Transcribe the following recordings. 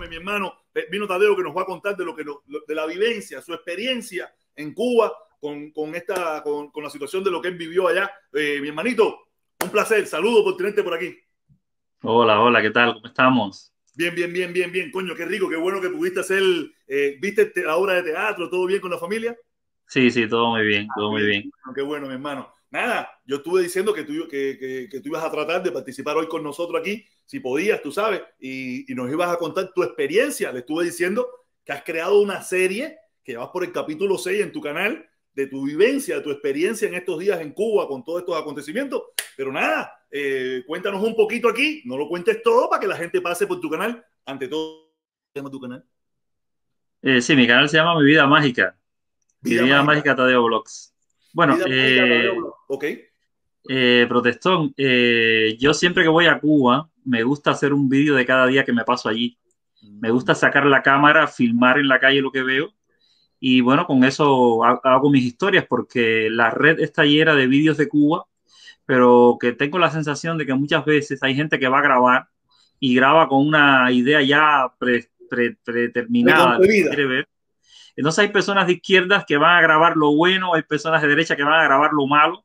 discúlpame, mi hermano, vino Tadeo que nos va a contar de de la vivencia, su experiencia en Cuba con la situación de lo que él vivió allá. Mi hermanito, un placer, saludo por tenerte por aquí. Hola, hola, ¿qué tal? ¿Cómo estamos? Bien, bien, bien, bien, bien. Coño, qué rico, qué bueno que pudiste hacer, viste la obra de teatro, todo bien con la familia. Sí, sí, todo muy bien, todo muy Bien, bien. qué bueno, mi hermano. Nada, yo estuve diciendo que tú ibas a tratar de participar hoy con nosotros aquí, si podías, tú sabes, y nos ibas a contar tu experiencia. Le estuve diciendo que has creado una serie que vas por el capítulo 6 en tu canal, de tu vivencia, de tu experiencia en estos días en Cuba con todos estos acontecimientos. Pero nada, cuéntanos un poquito aquí, no lo cuentes todo para que la gente pase por tu canal. Ante todo, ¿cómo se llama tu canal? Sí, mi canal se llama Mi Vida Mágica, Mi Vida Vida Mágica. Mágica Tadeo Vlogs. Bueno, Vida Mágica Tadeo Blog. Ok. Protestón, yo siempre que voy a Cuba me gusta hacer un vídeo de cada día que me paso allí. Me gusta sacar la cámara, filmar en la calle lo que veo y bueno, con eso hago mis historias porque la red está llena de vídeos de Cuba, pero que tengo la sensación de que muchas veces hay gente que va a grabar y graba con una idea ya predeterminada de lo que Preconcebida. quiere ver. Entonces hay personas de izquierdas que van a grabar lo bueno, hay personas de derecha que van a grabar lo malo,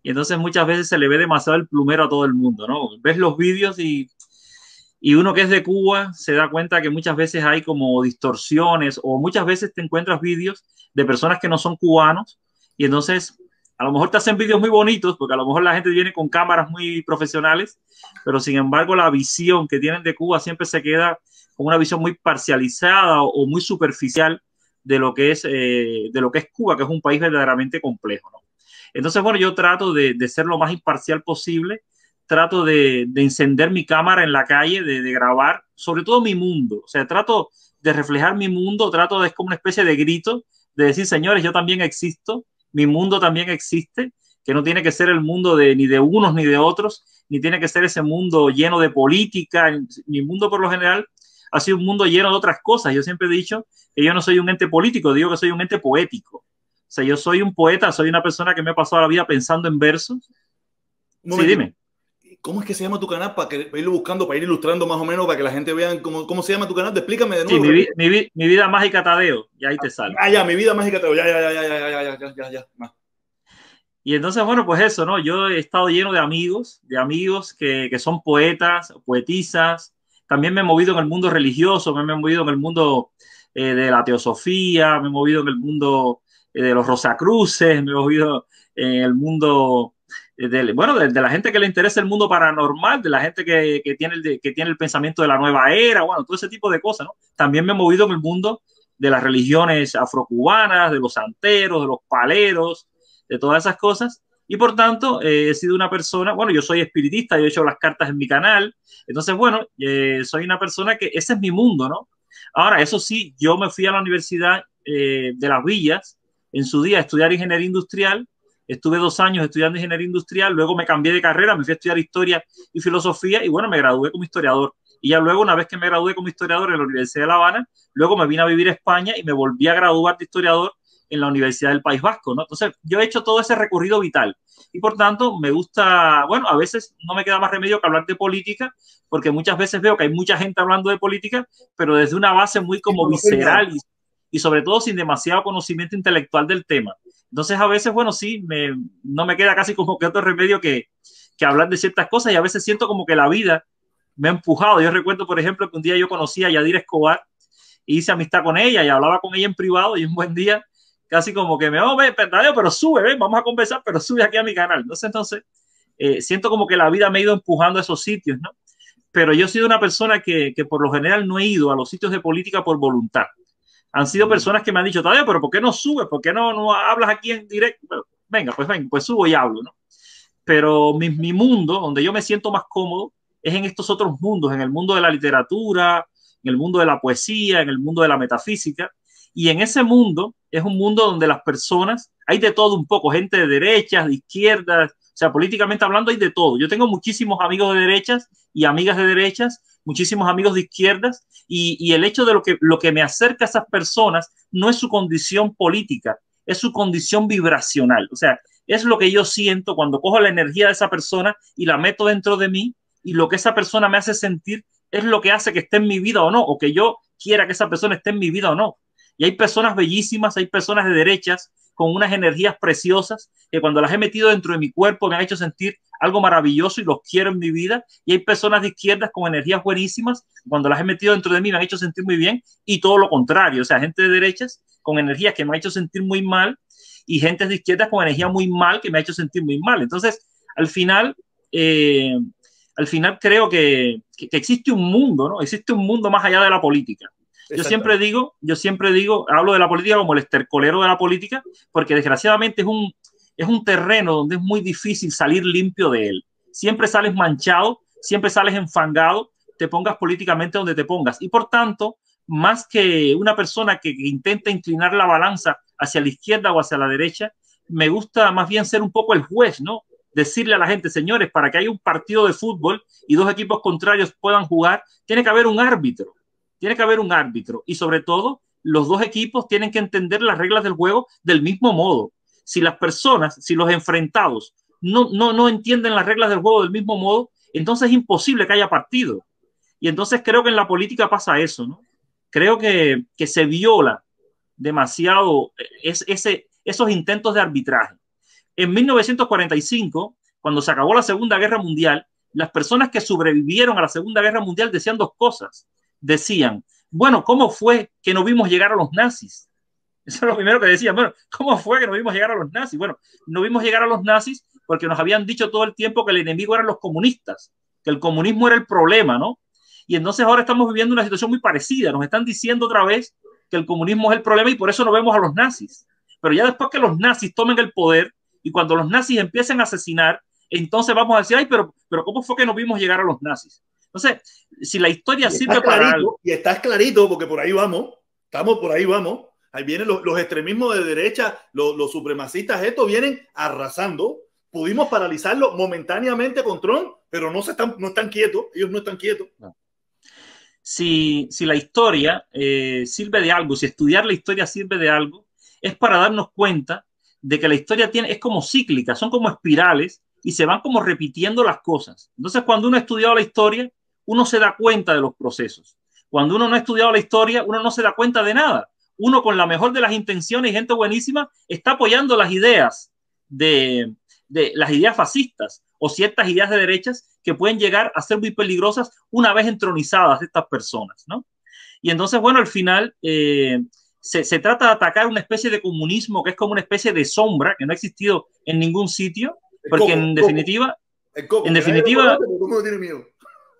y entonces muchas veces se le ve demasiado el plumero a todo el mundo, ¿no? Ves los vídeos y uno que es de Cuba se da cuenta que muchas veces hay como distorsiones o muchas veces te encuentras vídeos de personas que no son cubanos y entonces a lo mejor te hacen vídeos muy bonitos porque a lo mejor la gente viene con cámaras muy profesionales, pero sin embargo la visión que tienen de Cuba siempre se queda con una visión muy parcializada o muy superficial de lo que es Cuba, que es un país verdaderamente complejo, ¿no? Entonces, bueno, yo trato de ser lo más imparcial posible, trato de encender mi cámara en la calle, de grabar, sobre todo mi mundo. O sea, trato de reflejar mi mundo, trato de, es como una especie de grito, de decir, señores, yo también existo, mi mundo también existe, que no tiene que ser el mundo ni de unos ni de otros, ni tiene que ser ese mundo lleno de política. Mi mundo por lo general ha sido un mundo lleno de otras cosas. Yo siempre he dicho que yo no soy un ente político, digo que soy un ente poético. O sea, yo soy un poeta, soy una persona que me ha pasado la vida pensando en versos. Un Sí, momentito. dime. ¿Cómo es que se llama tu canal para irlo buscando, para ir ilustrando más o menos, para que la gente vea cómo se llama tu canal? Explícame de Sí, nuevo, repite. mi vida mágica Tadeo, y ahí te sale. Ah, ya, mi vida mágica. Ya, ya, ya, ya, ya, ya, ya, ya, ya, ya. Y entonces, bueno, pues eso, ¿no? Yo he estado lleno de amigos que son poetas, poetisas. También me he movido en el mundo religioso, me he movido en el mundo de la teosofía, me he movido en el mundo de los rosacruces, me he movido en el mundo bueno, de la gente que le interesa el mundo paranormal, de la gente que tiene el pensamiento de la nueva era, bueno, todo ese tipo de cosas, ¿no? También me he movido en el mundo de las religiones afrocubanas, de los santeros, de los paleros, de todas esas cosas. Y por tanto, he sido una persona, bueno, yo soy espiritista, yo he hecho las cartas en mi canal. Entonces, bueno, soy una persona que ese es mi mundo, ¿no? Ahora, eso sí, yo me fui a la Universidad de Las Villas en su día a estudiar ingeniería industrial. Estuve 2 años estudiando ingeniería industrial, luego me cambié de carrera, me fui a estudiar historia y filosofía y bueno, me gradué como historiador. Y ya luego, una vez que me gradué como historiador en la Universidad de La Habana, luego me vine a vivir a España y me volví a graduar de historiador en la Universidad del País Vasco, ¿no? Entonces, yo he hecho todo ese recorrido vital y por tanto me gusta, bueno, a veces no me queda más remedio que hablar de política, porque muchas veces veo que hay mucha gente hablando de política, pero desde una base muy Sin como conocer nada. visceral y sobre todo sin demasiado conocimiento intelectual del tema. Entonces, a veces, bueno, sí, no me queda casi como que otro remedio que hablar de ciertas cosas y a veces siento como que la vida me ha empujado. Yo recuerdo, por ejemplo, que un día yo conocí a Yadira Escobar y hice amistad con ella y hablaba con ella en privado y un buen día casi como que me, oh, ve, pero sube, ven, vamos a conversar, pero sube aquí a mi canal. Entonces siento como que la vida me ha ido empujando a esos sitios, ¿no? Pero yo he sido una persona que por lo general no he ido a los sitios de política por voluntad. Han sido personas que me han dicho, Tadeo, pero ¿por qué no subes? ¿Por qué no hablas aquí en directo? Venga, pues subo y hablo, ¿no? Pero mi mundo, donde yo me siento más cómodo, es en estos otros mundos, en el mundo de la literatura, en el mundo de la poesía, en el mundo de la metafísica. Y en ese mundo es un mundo donde las personas, hay de todo un poco, gente de derechas, de izquierdas, o sea, políticamente hablando hay de todo. Yo tengo muchísimos amigos de derechas y amigas de derechas, muchísimos amigos de izquierdas, y el hecho de lo que me acerca a esas personas no es su condición política, es su condición vibracional. O sea, es lo que yo siento cuando cojo la energía de esa persona y la meto dentro de mí y lo que esa persona me hace sentir es lo que hace que esté en mi vida o no, o que yo quiera que esa persona esté en mi vida o no. Y hay personas bellísimas, hay personas de derechas con unas energías preciosas que cuando las he metido dentro de mi cuerpo me han hecho sentir algo maravilloso y los quiero en mi vida. Y hay personas de izquierdas con energías buenísimas, cuando las he metido dentro de mí me han hecho sentir muy bien, y todo lo contrario, o sea, gente de derechas con energías que me ha hecho sentir muy mal y gente de izquierdas con energía muy mal que me ha hecho sentir muy mal. Entonces, al final, eh, creo que existe un mundo, ¿no? Existe un mundo más allá de la política. Yo siempre digo, hablo de la política como el estercolero de la política, porque desgraciadamente es un terreno donde es muy difícil salir limpio de él. Siempre sales manchado, siempre sales enfangado, te pongas políticamente donde te pongas. Y por tanto, más que una persona que intenta inclinar la balanza hacia la izquierda o hacia la derecha, me gusta más bien ser un poco el juez, ¿no? Decirle a la gente, señores, para que haya un partido de fútbol y dos equipos contrarios puedan jugar, tiene que haber un árbitro. Tiene que haber un árbitro y sobre todo los dos equipos tienen que entender las reglas del juego del mismo modo. Si las personas, si los enfrentados no entienden las reglas del juego del mismo modo, entonces es imposible que haya partido. Y entonces creo que en la política pasa eso, ¿no? Creo que se viola demasiado esos intentos de arbitraje. En 1945, cuando se acabó la Segunda Guerra Mundial, las personas que sobrevivieron a la Segunda Guerra Mundial decían dos cosas. Decían, bueno, ¿cómo fue que no vimos llegar a los nazis? Eso es lo primero que decían. Bueno, ¿cómo fue que no vimos llegar a los nazis? Bueno, no vimos llegar a los nazis porque nos habían dicho todo el tiempo que el enemigo eran los comunistas, que el comunismo era el problema, ¿no? Y entonces ahora estamos viviendo una situación muy parecida. Nos están diciendo otra vez que el comunismo es el problema y por eso no vemos a los nazis. Pero ya después que los nazis tomen el poder y cuando los nazis empiecen a asesinar, entonces vamos a decir, ay, pero ¿cómo fue que no vimos llegar a los nazis? Entonces, si la historia sirve para algo. Y estás clarito, porque por ahí vamos, estamos por ahí vamos. Ahí vienen los extremismos de derecha, los supremacistas, estos vienen arrasando. Pudimos paralizarlo momentáneamente con Trump, pero no están quietos, ellos no están quietos. No. Si la historia sirve de algo, si estudiar la historia sirve de algo, es para darnos cuenta de que la historia es como cíclica, son como espirales y se van como repitiendo las cosas. Entonces, cuando uno ha estudiado la historia, uno se da cuenta de los procesos. Cuando uno no ha estudiado la historia, uno no se da cuenta de nada. Uno con la mejor de las intenciones y gente buenísima está apoyando las ideas de las ideas fascistas o ciertas ideas de derechas que pueden llegar a ser muy peligrosas una vez entronizadas estas personas, ¿no? Y entonces, bueno, al final se trata de atacar una especie de comunismo que es como una especie de sombra que no ha existido en ningún sitio, porque en definitiva,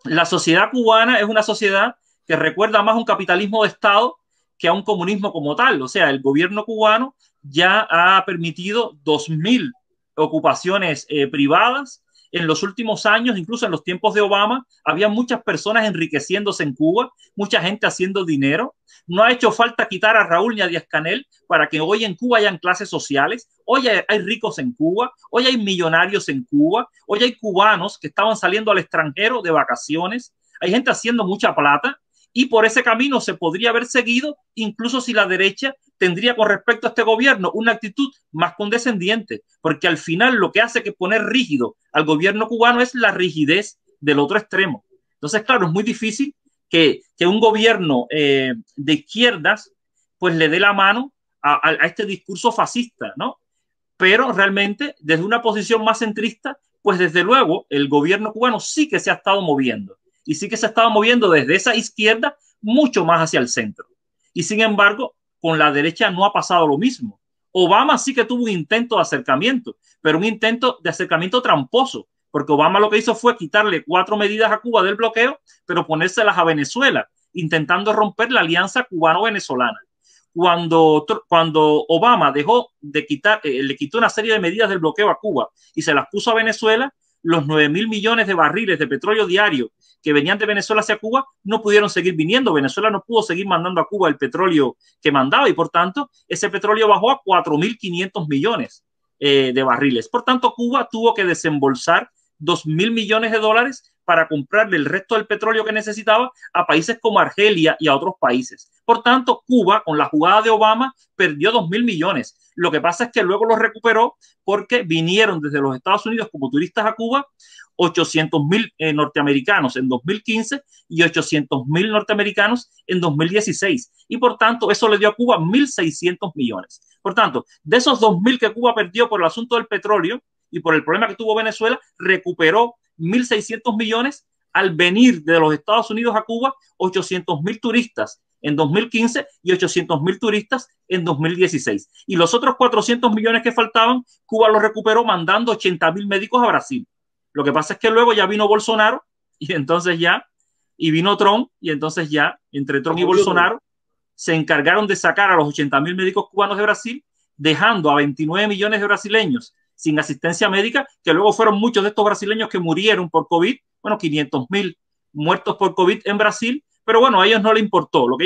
la sociedad cubana es una sociedad que recuerda más a un capitalismo de Estado que a un comunismo como tal. O sea, el gobierno cubano ya ha permitido 2.000 ocupaciones privadas. En los últimos años, incluso en los tiempos de Obama, había muchas personas enriqueciéndose en Cuba, mucha gente haciendo dinero. No ha hecho falta quitar a Raúl ni a Díaz-Canel para que hoy en Cuba hayan clases sociales. Hoy hay ricos en Cuba, hoy hay millonarios en Cuba, hoy hay cubanos que estaban saliendo al extranjero de vacaciones. Hay gente haciendo mucha plata y por ese camino se podría haber seguido, incluso si la derecha tendría con respecto a este gobierno una actitud más condescendiente, porque al final lo que hace que poner rígido al gobierno cubano es la rigidez del otro extremo. Entonces, claro, es muy difícil que un gobierno de izquierdas pues le dé la mano a este discurso fascista, ¿no? Pero realmente desde una posición más centrista, pues desde luego el gobierno cubano sí que se ha estado moviendo y sí que se ha estado moviendo desde esa izquierda mucho más hacia el centro. Y sin embargo, con la derecha no ha pasado lo mismo. Obama sí que tuvo un intento de acercamiento, pero un intento de acercamiento tramposo, porque Obama lo que hizo fue quitarle 4 medidas a Cuba del bloqueo, pero ponérselas a Venezuela, intentando romper la alianza cubano-venezolana. Cuando Obama dejó de le quitó una serie de medidas del bloqueo a Cuba y se las puso a Venezuela, los 9.000 millones de barriles de petróleo diario que venían de Venezuela hacia Cuba no pudieron seguir viniendo. Venezuela no pudo seguir mandando a Cuba el petróleo que mandaba y por tanto ese petróleo bajó a 4.500 millones de barriles. Por tanto, Cuba tuvo que desembolsar 2.000 millones de dólares para comprarle el resto del petróleo que necesitaba a países como Argelia y a otros países. Por tanto, Cuba, con la jugada de Obama, perdió 2.000 millones. Lo que pasa es que luego los recuperó porque vinieron desde los Estados Unidos como turistas a Cuba 800.000 norteamericanos en 2015 y 800.000 norteamericanos en 2016. Y por tanto, eso le dio a Cuba 1.600 millones. Por tanto, de esos 2.000 que Cuba perdió por el asunto del petróleo y por el problema que tuvo Venezuela, recuperó 1.600 millones al venir de los Estados Unidos a Cuba 800.000 turistas en 2015 y 800.000 turistas en 2016. Y los otros 400 millones que faltaban, Cuba los recuperó mandando 80.000 médicos a Brasil. Lo que pasa es que luego ya vino Bolsonaro y entonces ya, y vino Trump y entonces ya, entre Trump y Bolsonaro, se encargaron de sacar a los 80.000 médicos cubanos de Brasil, dejando a 29 millones de brasileños sin asistencia médica, que luego fueron muchos de estos brasileños que murieron por COVID, bueno, 500.000 muertos por COVID en Brasil, pero bueno, a ellos no les importó. Lo que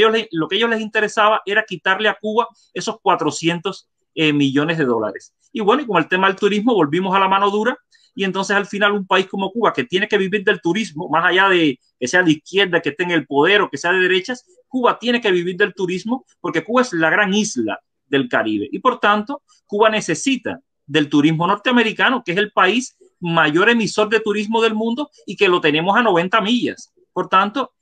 ellos les interesaba era quitarle a Cuba esos 400 millones de dólares. Y bueno, y con el tema del turismo volvimos a la mano dura, y entonces al final un país como Cuba, que tiene que vivir del turismo, más allá de que sea de izquierda, que esté en el poder o que sea de derechas, Cuba tiene que vivir del turismo porque Cuba es la gran isla del Caribe. Y por tanto, Cuba necesita del turismo norteamericano, que es el país mayor emisor de turismo del mundo y que lo tenemos a 90 millas. Por tanto,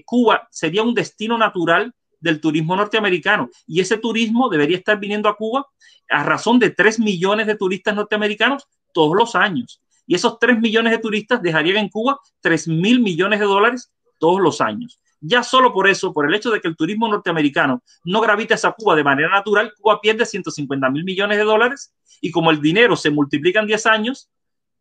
Cuba sería un destino natural del turismo norteamericano y ese turismo debería estar viniendo a Cuba a razón de 3 millones de turistas norteamericanos todos los años. Y esos 3 millones de turistas dejarían en Cuba 3.000 millones de dólares todos los años. Ya solo por eso, por el hecho de que el turismo norteamericano no gravita hacia Cuba de manera natural, Cuba pierde 150.000 millones de dólares y como el dinero se multiplica en 10 años,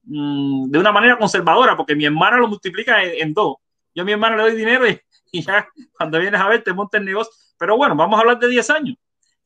de una manera conservadora, porque mi hermana lo multiplica en 2. Yo a mi hermana le doy dinero y ya cuando vienes a ver te monta el negocio. Pero bueno, vamos a hablar de 10 años.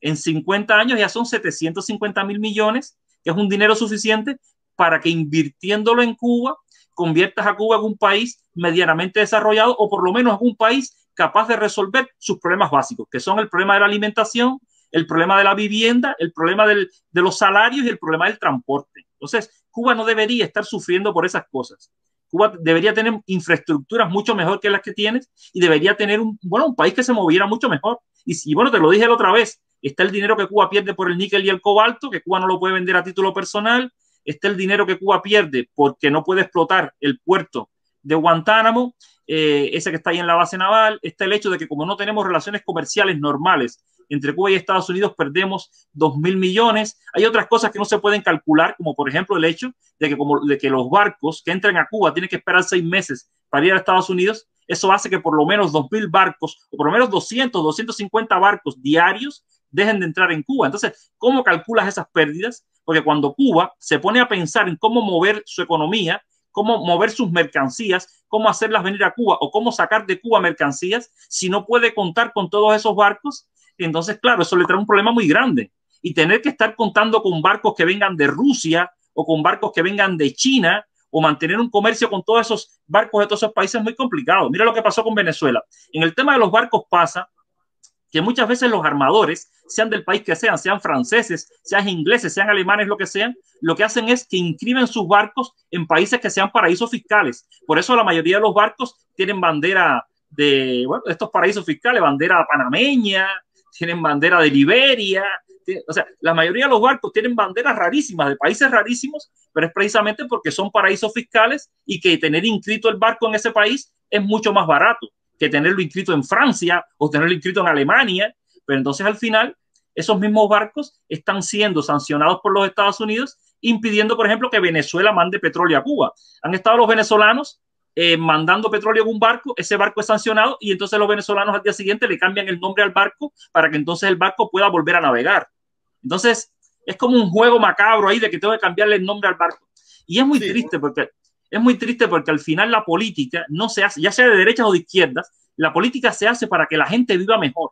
En 50 años ya son 750.000 millones, que es un dinero suficiente para que invirtiéndolo en Cuba conviertas a Cuba en un país medianamente desarrollado o por lo menos en un país capaz de resolver sus problemas básicos, que son el problema de la alimentación, el problema de la vivienda, el problema de los salarios y el problema del transporte. Entonces, Cuba no debería estar sufriendo por esas cosas. Cuba debería tener infraestructuras mucho mejor que las que tienes y debería tener un país que se moviera mucho mejor. Y bueno, te lo dije la otra vez, está el dinero que Cuba pierde por el níquel y el cobalto, que Cuba no lo puede vender a título personal, está el dinero que Cuba pierde porque no puede explotar el puerto de Guantánamo, ese que está ahí en la base naval, está el hecho de que como no tenemos relaciones comerciales normales entre Cuba y Estados Unidos, perdemos 2.000 millones. Hay otras cosas que no se pueden calcular, como por ejemplo el hecho de que los barcos que entran a Cuba tienen que esperar 6 meses para ir a Estados Unidos. Eso hace que por lo menos 2.000 barcos, o por lo menos 200, 250 barcos diarios dejen de entrar en Cuba. Entonces, ¿cómo calculas esas pérdidas? Porque cuando Cuba se pone a pensar en cómo mover su economía, cómo mover sus mercancías, cómo hacerlas venir a Cuba o cómo sacar de Cuba mercancías, si no puede contar con todos esos barcos, entonces, claro, eso le trae un problema muy grande. Y tener que estar contando con barcos que vengan de Rusia o con barcos que vengan de China o mantener un comercio con todos esos barcos de todos esos países es muy complicado. Mira lo que pasó con Venezuela. En el tema de los barcos pasa que muchas veces los armadores, sean del país que sean franceses, sean ingleses, sean alemanes, lo que hacen es que inscriben sus barcos en países que sean paraísos fiscales. Por eso la mayoría de los barcos tienen bandera de estos paraísos fiscales, bandera panameña, tienen bandera de Liberia. O sea, la mayoría de los barcos tienen banderas rarísimas, de países rarísimos, pero es precisamente porque son paraísos fiscales y que tener inscrito el barco en ese país es mucho más barato que tenerlo inscrito en Francia o tenerlo inscrito en Alemania. Pero entonces al final esos mismos barcos están siendo sancionados por los Estados Unidos, impidiendo, por ejemplo, que Venezuela mande petróleo a Cuba. Han estado los venezolanos mandando petróleo en un barco, ese barco es sancionado y entonces los venezolanos al día siguiente le cambian el nombre al barco para que entonces el barco pueda volver a navegar. Entonces es como un juego macabro ahí de que tengo que cambiarle el nombre al barco. Y es muy triste porque al final la política no se hace, ya sea de derechas o de izquierdas, la política se hace para que la gente viva mejor.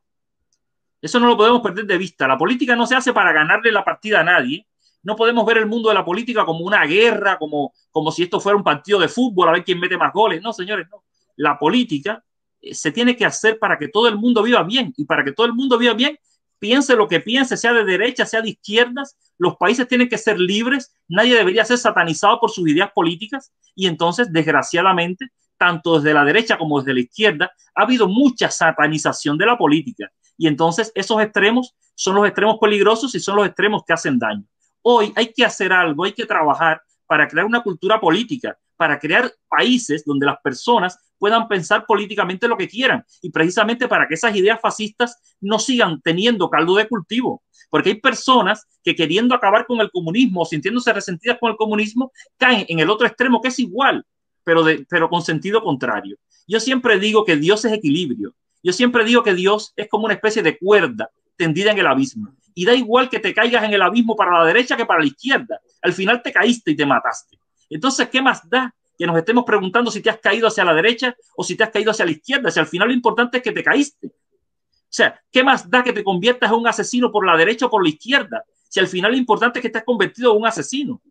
Eso no lo podemos perder de vista. La política no se hace para ganarle la partida a nadie. No podemos ver el mundo de la política como una guerra, como si esto fuera un partido de fútbol, a ver quién mete más goles. No, señores, no. La política se tiene que hacer para que todo el mundo viva bien. Y para que todo el mundo viva bien, piense lo que piense, sea de derecha, sea de izquierdas, los países tienen que ser libres, nadie debería ser satanizado por sus ideas políticas y entonces, desgraciadamente, tanto desde la derecha como desde la izquierda, ha habido mucha satanización de la política. Y entonces esos extremos son los extremos peligrosos y son los extremos que hacen daño. Hoy hay que hacer algo, hay que trabajar para crear una cultura política, para crear países donde las personas puedan pensar políticamente lo que quieran y precisamente para que esas ideas fascistas no sigan teniendo caldo de cultivo. Porque hay personas que queriendo acabar con el comunismo o sintiéndose resentidas con el comunismo caen en el otro extremo que es igual, pero con sentido contrario. Yo siempre digo que Dios es equilibrio. Yo siempre digo que Dios es como una especie de cuerda tendida en el abismo. Y da igual que te caigas en el abismo para la derecha que para la izquierda. Al final te caíste y te mataste. Entonces, ¿qué más da que nos estemos preguntando si te has caído hacia la derecha o si te has caído hacia la izquierda? Si al final lo importante es que te caíste. O sea, ¿qué más da que te conviertas en un asesino por la derecha o por la izquierda? Si al final lo importante es que te has convertido en un asesino.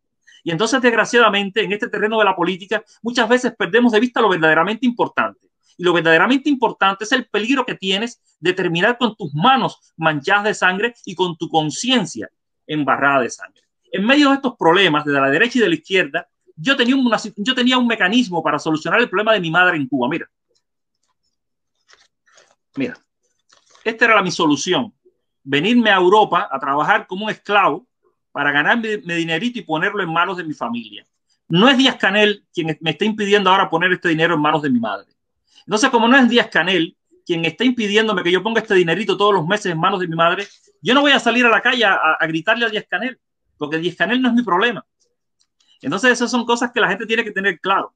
Y entonces, desgraciadamente, en este terreno de la política, muchas veces perdemos de vista lo verdaderamente importante. Y lo verdaderamente importante es el peligro que tienes de terminar con tus manos manchadas de sangre y con tu conciencia embarrada de sangre. En medio de estos problemas, de la derecha y de la izquierda, yo tenía un mecanismo para solucionar el problema de mi madre en Cuba. Mira, esta era mi solución. Venirme a Europa a trabajar como un esclavo para ganarme mi dinerito y ponerlo en manos de mi familia. No es Díaz-Canel quien me está impidiendo ahora poner este dinero en manos de mi madre. Entonces, como no es Díaz-Canel quien está impidiéndome que yo ponga este dinerito todos los meses en manos de mi madre, yo no voy a salir a la calle a gritarle a Díaz-Canel, porque Díaz-Canel no es mi problema. Entonces, esas son cosas que la gente tiene que tener claro.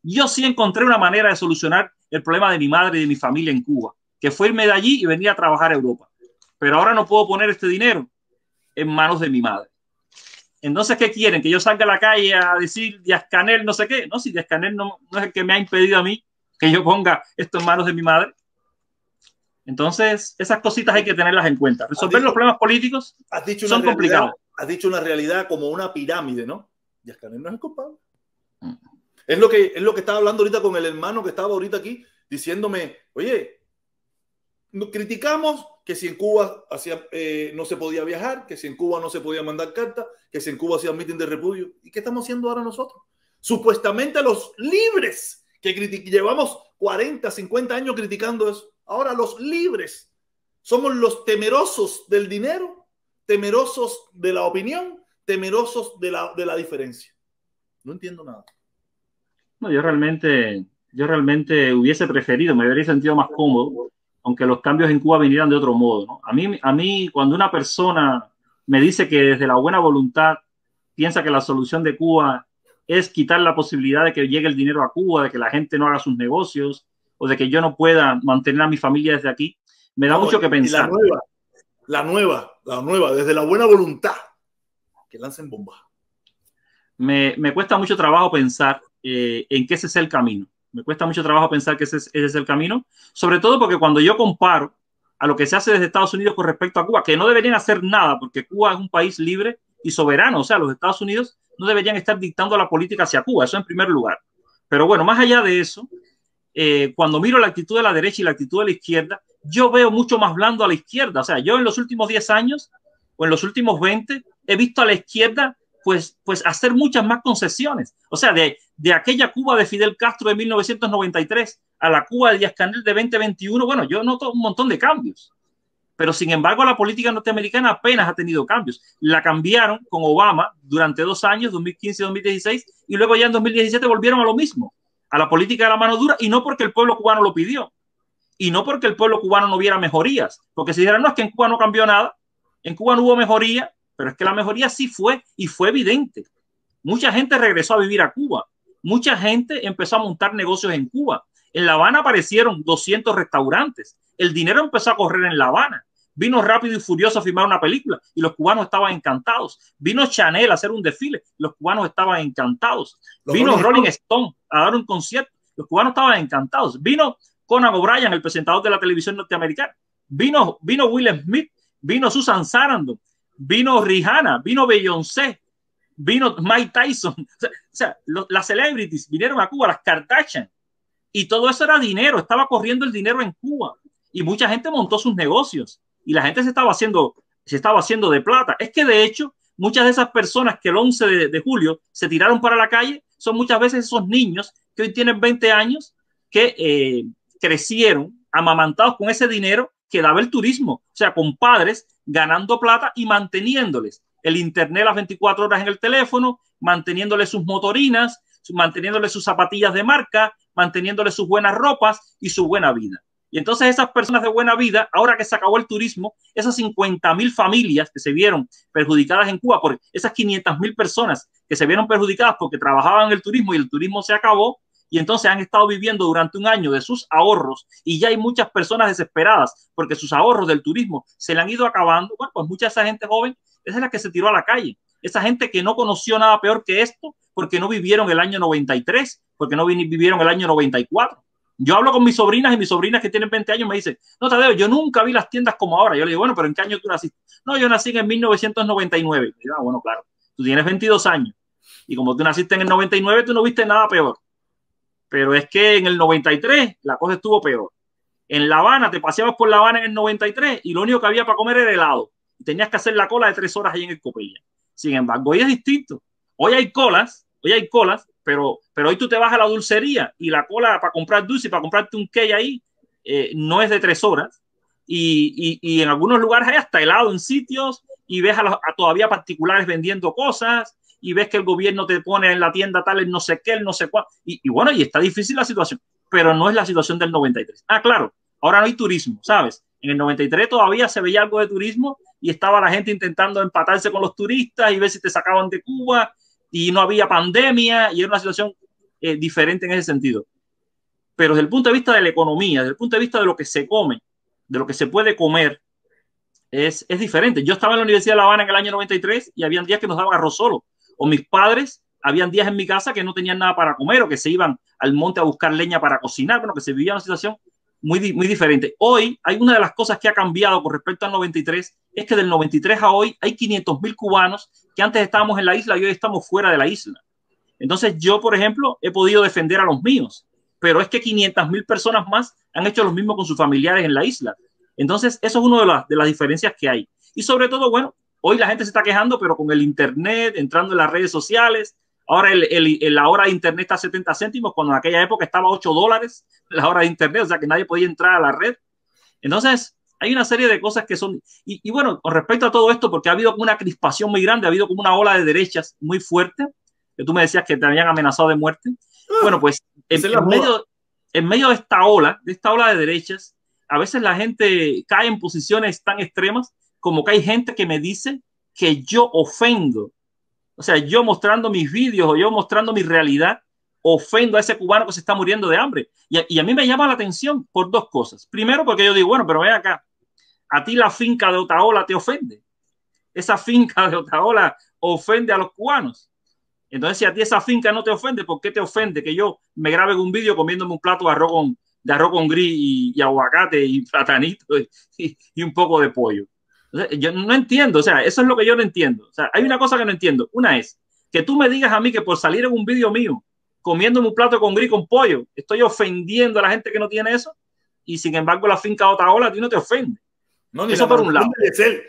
Yo sí encontré una manera de solucionar el problema de mi madre y de mi familia en Cuba, que fue irme de allí y venir a trabajar a Europa. Pero ahora no puedo poner este dinero en manos de mi madre. Entonces, ¿qué quieren? ¿Que yo salga a la calle a decir Díaz-Canel no sé qué? No, si Díaz-Canel no es el que me ha impedido a mí que yo ponga esto en manos de mi madre. Entonces, esas cositas hay que tenerlas en cuenta. Resolver los problemas políticos son complicados. Has dicho una realidad como una pirámide, ¿no? Díaz-Canel no es el culpable. Es lo que estaba hablando ahorita con el hermano que estaba ahorita aquí, diciéndome, oye, criticamos que si en Cuba no se podía viajar, que si en Cuba no se podía mandar cartas, que si en Cuba hacían mitin de repudio. ¿Y qué estamos haciendo ahora nosotros? Supuestamente los libres, que llevamos 40, 50 años criticando eso. Ahora los libres somos los temerosos del dinero, temerosos de la opinión, temerosos de la diferencia. No entiendo nada. No, yo realmente hubiese preferido, me habría sentido más cómodo, aunque los cambios en Cuba vinieran de otro modo, ¿no? A mí, cuando una persona me dice que desde la buena voluntad piensa que la solución de Cuba es quitar la posibilidad de que llegue el dinero a Cuba, de que la gente no haga sus negocios o de que yo no pueda mantener a mi familia desde aquí, me da mucho que pensar. La nueva, desde la buena voluntad, que lancen bombas. Me cuesta mucho trabajo pensar en que ese es el camino. Me cuesta mucho trabajo pensar que ese es el camino, sobre todo porque cuando yo comparo a lo que se hace desde Estados Unidos con respecto a Cuba, que no deberían hacer nada porque Cuba es un país libre y soberano, o sea, los Estados Unidos no deberían estar dictando la política hacia Cuba, eso en primer lugar. Pero bueno, más allá de eso, cuando miro la actitud de la derecha y la actitud de la izquierda, yo veo mucho más blando a la izquierda. O sea, yo en los últimos 10 años o en los últimos 20 he visto a la izquierda pues hacer muchas más concesiones. O sea, de aquella Cuba de Fidel Castro de 1993 a la Cuba de Díaz-Canel de 2021, bueno, yo noto un montón de cambios. Pero sin embargo, la política norteamericana apenas ha tenido cambios. La cambiaron con Obama durante 2 años, 2015 y 2016, y luego ya en 2017 volvieron a lo mismo, a la política de la mano dura, y no porque el pueblo cubano lo pidió, y no porque el pueblo cubano no viera mejorías, porque si dijeran, no, es que en Cuba no cambió nada, en Cuba no hubo mejoría, pero es que la mejoría sí fue, y fue evidente. Mucha gente regresó a vivir a Cuba, mucha gente empezó a montar negocios en Cuba. En La Habana aparecieron 200 restaurantes, el dinero empezó a correr en La Habana. Vino Rápido y Furioso a filmar una película y los cubanos estaban encantados. Vino Chanel a hacer un desfile, los cubanos estaban encantados. Vino Rolling Stone a dar un concierto, los cubanos estaban encantados. Vino Conan O'Brien, el presentador de la televisión norteamericana. Vino Will Smith, vino Susan Sarandon, vino Rihanna, vino Beyoncé, vino Mike Tyson. O sea, las celebrities vinieron a Cuba, las Kardashian. Y todo eso era dinero, estaba corriendo el dinero en Cuba. Y mucha gente montó sus negocios. Y la gente se estaba haciendo de plata. Es que de hecho, muchas de esas personas que el 11 de julio se tiraron para la calle son muchas veces esos niños que hoy tienen 20 años que crecieron amamantados con ese dinero que daba el turismo. O sea, con padres ganando plata y manteniéndoles el internet las 24 horas en el teléfono, manteniéndoles sus motorinas, manteniéndoles sus zapatillas de marca, manteniéndoles sus buenas ropas y su buena vida. Y entonces esas personas de buena vida, ahora que se acabó el turismo, esas 50.000 familias que se vieron perjudicadas en Cuba, por esas 500.000 personas que se vieron perjudicadas porque trabajaban en el turismo y el turismo se acabó, y entonces han estado viviendo durante un año de sus ahorros, y ya hay muchas personas desesperadas porque sus ahorros del turismo se le han ido acabando. Bueno, pues mucha de esa gente joven esa es la que se tiró a la calle. Esa gente que no conoció nada peor que esto porque no vivieron el año 93, porque no vivieron el año 94. Yo hablo con mis sobrinas y mis sobrinas que tienen 20 años me dicen, no, Tadeo, yo nunca vi las tiendas como ahora. Yo le digo, bueno, pero ¿en qué año tú naciste? No, yo nací en 1999. Y digo, bueno, claro, tú tienes 22 años. Y como tú naciste en el 99, tú no viste nada peor. Pero es que en el 93 la cosa estuvo peor. En La Habana, te paseabas por La Habana en el 93 y lo único que había para comer era helado. Y tenías que hacer la cola de 3 horas ahí en el Copella. Sin embargo, hoy es distinto. Hoy hay colas, pero hoy tú te vas a la dulcería y la cola para comprar dulce y para comprarte un cake ahí no es de 3 horas. Y en algunos lugares hay hasta helado en sitios y ves a todavía particulares vendiendo cosas y ves que el gobierno te pone en la tienda tal el no sé qué, el no sé cuál. Y bueno, y está difícil la situación, pero no es la situación del 93. Ah, claro, ahora no hay turismo, ¿sabes? En el 93 todavía se veía algo de turismo y estaba la gente intentando empatarse con los turistas y ver si te sacaban de Cuba y no había pandemia y era una situación diferente en ese sentido. Pero desde el punto de vista de la economía, desde el punto de vista de lo que se come, de lo que se puede comer, es diferente. Yo estaba en la Universidad de La Habana en el año 93 y habían días que nos daban arroz solo. O mis padres, habían días en mi casa que no tenían nada para comer o que se iban al monte a buscar leña para cocinar. Bueno, que se vivía una situación muy diferente. Hoy hay una de las cosas que ha cambiado con respecto al 93, es que del 93 a hoy hay 500.000 cubanos que antes estábamos en la isla y hoy estamos fuera de la isla. Entonces yo, por ejemplo, he podido defender a los míos, pero es que 500.000 personas más han hecho lo mismo con sus familiares en la isla. Entonces eso es una de las diferencias que hay. Y sobre todo, bueno, hoy la gente se está quejando, pero con el internet, entrando en las redes sociales, ahora la hora de internet está a 70 céntimos, cuando en aquella época estaba a $8 la hora de internet, o sea que nadie podía entrar a la red. Entonces, hay una serie de cosas que son... Y bueno, con respecto a todo esto, porque ha habido como una crispación muy grande, ha habido como una ola de derechas muy fuerte, que tú me decías que te habían amenazado de muerte. Bueno, pues en medio de esta ola de derechas, a veces la gente cae en posiciones tan extremas como que hay gente que me dice que yo ofendo. O sea, yo mostrando mis vídeos o yo mostrando mi realidad, ofendo a ese cubano que se está muriendo de hambre. Y a mí me llama la atención por dos cosas. Primero, porque yo digo, bueno, pero ven acá, a ti la finca de Otaola te ofende. Esa finca de Otaola ofende a los cubanos. Entonces, si a ti esa finca no te ofende, ¿por qué te ofende que yo me grabe un vídeo comiéndome un plato de arroz con gris y aguacate y platanito y un poco de pollo? Entonces, yo no entiendo, o sea, eso es lo que yo no entiendo. O sea, hay una cosa que no entiendo. Una es que tú me digas a mí que por salir en un vídeo mío comiéndome un plato con gris con pollo, estoy ofendiendo a la gente que no tiene eso, y sin embargo la finca Otaola a ti no te ofende. No, ni eso por un lado.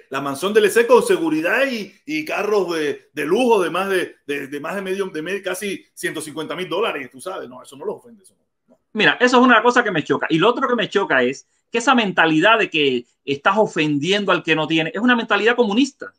La mansión del ESEL con seguridad y carros de lujo de más de casi $150,000, tú sabes. No, eso no lo ofende. Eso no. Mira, eso es una cosa que me choca. Y lo otro que me choca es que esa mentalidad de que estás ofendiendo al que no tiene es una mentalidad comunista.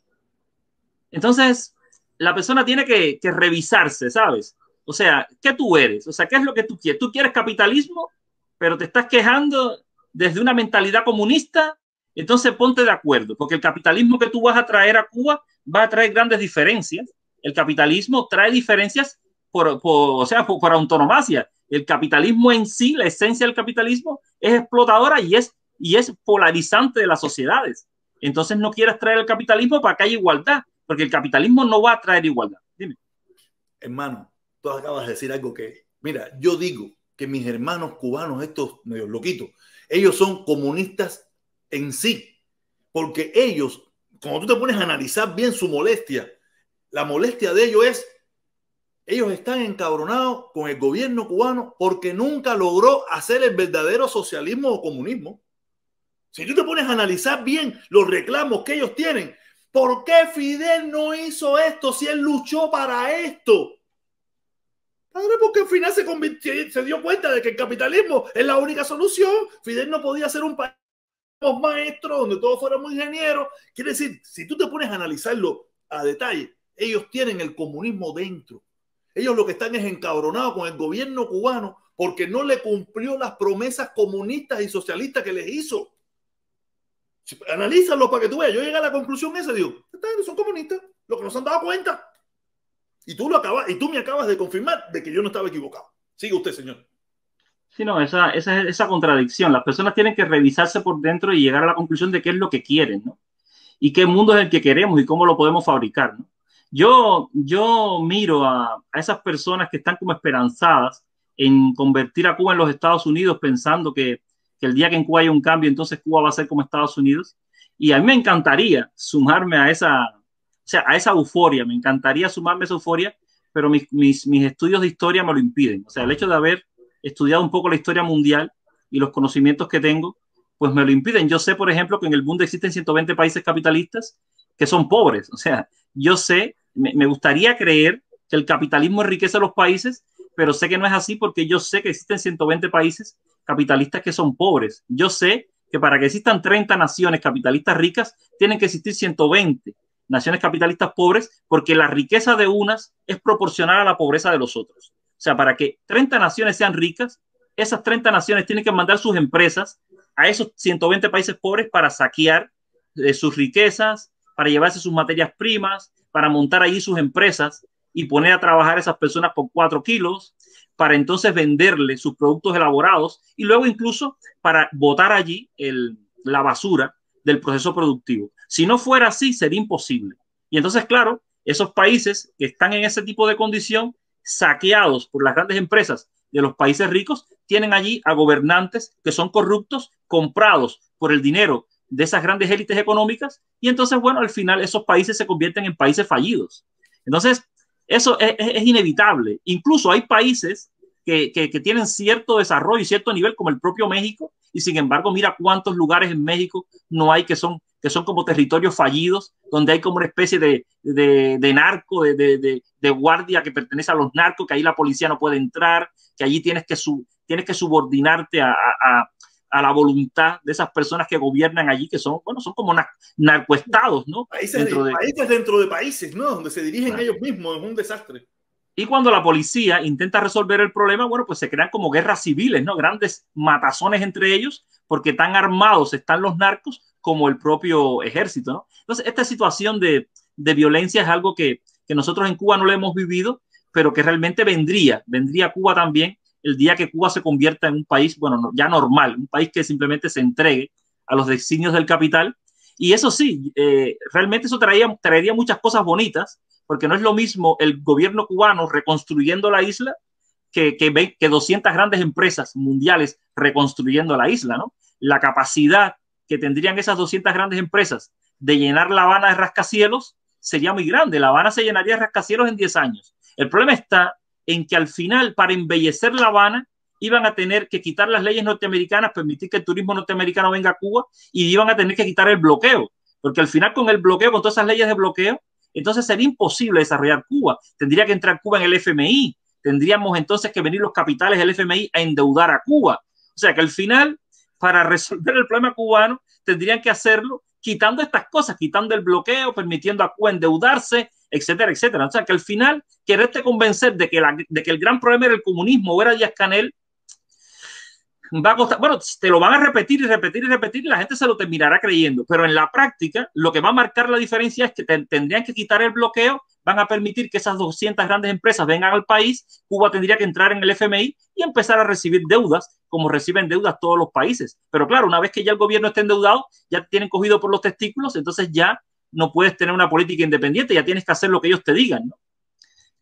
Entonces, la persona tiene que revisarse, ¿sabes? O sea, ¿qué tú eres? O sea, ¿qué es lo que tú quieres? ¿Tú quieres capitalismo, pero te estás quejando desde una mentalidad comunista? Entonces ponte de acuerdo, porque el capitalismo que tú vas a traer a Cuba va a traer grandes diferencias. El capitalismo trae diferencias por antonomasia. El capitalismo en sí, la esencia del capitalismo es explotadora y es polarizante de las sociedades. Entonces no quieras traer el capitalismo para que haya igualdad, porque el capitalismo no va a traer igualdad. Dime. Hermano, tú acabas de decir algo que, mira, yo digo que mis hermanos cubanos, estos medio loquitos, ellos son comunistas en sí, porque ellos, cuando tú te pones a analizar bien su molestia, la molestia de ellos es, ellos están encabronados con el gobierno cubano porque nunca logró hacer el verdadero socialismo o comunismo. Si tú te pones a analizar bien los reclamos que ellos tienen, ¿por qué Fidel no hizo esto si él luchó para esto? Padre, porque al final se dio cuenta de que el capitalismo es la única solución. Fidel no podía ser un país maestros, donde todos fuéramos ingenieros. Quiere decir, si tú te pones a analizarlo a detalle, ellos tienen el comunismo dentro. Ellos lo que están es encabronados con el gobierno cubano porque no le cumplió las promesas comunistas y socialistas que les hizo. Analízalo para que tú veas. Yo llegué a la conclusión esa, digo, son comunistas, lo que nos han dado cuenta. Y tú me acabas de confirmar de que yo no estaba equivocado. Sigue usted, señor. Sí, no, esa contradicción. Las personas tienen que revisarse por dentro y llegar a la conclusión de qué es lo que quieren, ¿no? Y qué mundo es el que queremos y cómo lo podemos fabricar, ¿no? Yo miro a esas personas que están como esperanzadas en convertir a Cuba en los Estados Unidos, pensando que el día que en Cuba haya un cambio, entonces Cuba va a ser como Estados Unidos. Y a mí me encantaría sumarme a esa euforia, me encantaría sumarme a esa euforia, pero mis estudios de historia me lo impiden. O sea, el hecho de haber estudiado un poco la historia mundial y los conocimientos que tengo, pues me lo impiden. Yo sé, por ejemplo, que en el mundo existen 120 países capitalistas que son pobres. O sea, yo sé, me gustaría creer que el capitalismo enriquece a los países, pero sé que no es así porque yo sé que existen 120 países capitalistas que son pobres. Yo sé que para que existan 30 naciones capitalistas ricas, tienen que existir 120 naciones capitalistas pobres, porque la riqueza de unas es proporcional a la pobreza de los otros. O sea, para que 30 naciones sean ricas, esas 30 naciones tienen que mandar sus empresas a esos 120 países pobres para saquear sus riquezas, para llevarse sus materias primas, para montar allí sus empresas y poner a trabajar a esas personas por 4 kilos, para entonces venderle sus productos elaborados y luego incluso para botar allí la basura del proceso productivo. Si no fuera así, sería imposible. Y entonces, claro, esos países que están en ese tipo de condición, saqueados por las grandes empresas de los países ricos, tienen allí a gobernantes que son corruptos, comprados por el dinero de esas grandes élites económicas, y entonces, bueno, al final esos países se convierten en países fallidos. Entonces, eso es inevitable. Incluso hay países que tienen cierto desarrollo y cierto nivel, como el propio México, y sin embargo, mira cuántos lugares en México no hay que son como territorios fallidos, donde hay como una especie de narco, de guardia que pertenece a los narcos, que ahí la policía no puede entrar, que allí tienes que subordinarte a la voluntad de esas personas que gobiernan allí, que son como narcoestados, ¿no? Países dentro de países, ¿no? Donde se dirigen ellos mismos, es un desastre. Y cuando la policía intenta resolver el problema, bueno, pues se crean como guerras civiles, ¿no? Grandes matazones entre ellos, porque tan armados están los narcos como el propio ejército, ¿no? Entonces, esta situación de violencia es algo que nosotros en Cuba no lo hemos vivido, pero que realmente vendría a Cuba también el día que Cuba se convierta en un país, bueno, ya normal, un país que simplemente se entregue a los designios del capital. Y eso sí, realmente eso traería muchas cosas bonitas, porque no es lo mismo el gobierno cubano reconstruyendo la isla que 200 grandes empresas mundiales reconstruyendo la isla, ¿no? La capacidad que tendrían esas 200 grandes empresas de llenar La Habana de rascacielos sería muy grande. La Habana se llenaría de rascacielos en 10 años. El problema está en que al final, para embellecer La Habana, iban a tener que quitar las leyes norteamericanas, permitir que el turismo norteamericano venga a Cuba, y iban a tener que quitar el bloqueo, porque al final con el bloqueo, con todas esas leyes de bloqueo, entonces sería imposible desarrollar Cuba. Tendría que entrar Cuba en el FMI, tendríamos entonces que venir los capitales del FMI a endeudar a Cuba. O sea que al final, para resolver el problema cubano, tendrían que hacerlo quitando estas cosas, quitando el bloqueo, permitiendo a Cuba endeudarse, etcétera, etcétera. O sea que al final, quererte convencer de que el gran problema era el comunismo o era Díaz-Canel, va a costar, bueno, te lo van a repetir y repetir y repetir y la gente se lo terminará creyendo, pero en la práctica lo que va a marcar la diferencia es que tendrían que quitar el bloqueo, van a permitir que esas 200 grandes empresas vengan al país, Cuba tendría que entrar en el FMI y empezar a recibir deudas como reciben deudas todos los países, pero claro, una vez que ya el gobierno esté endeudado, ya te tienen cogido por los testículos, entonces ya no puedes tener una política independiente, ya tienes que hacer lo que ellos te digan, ¿no?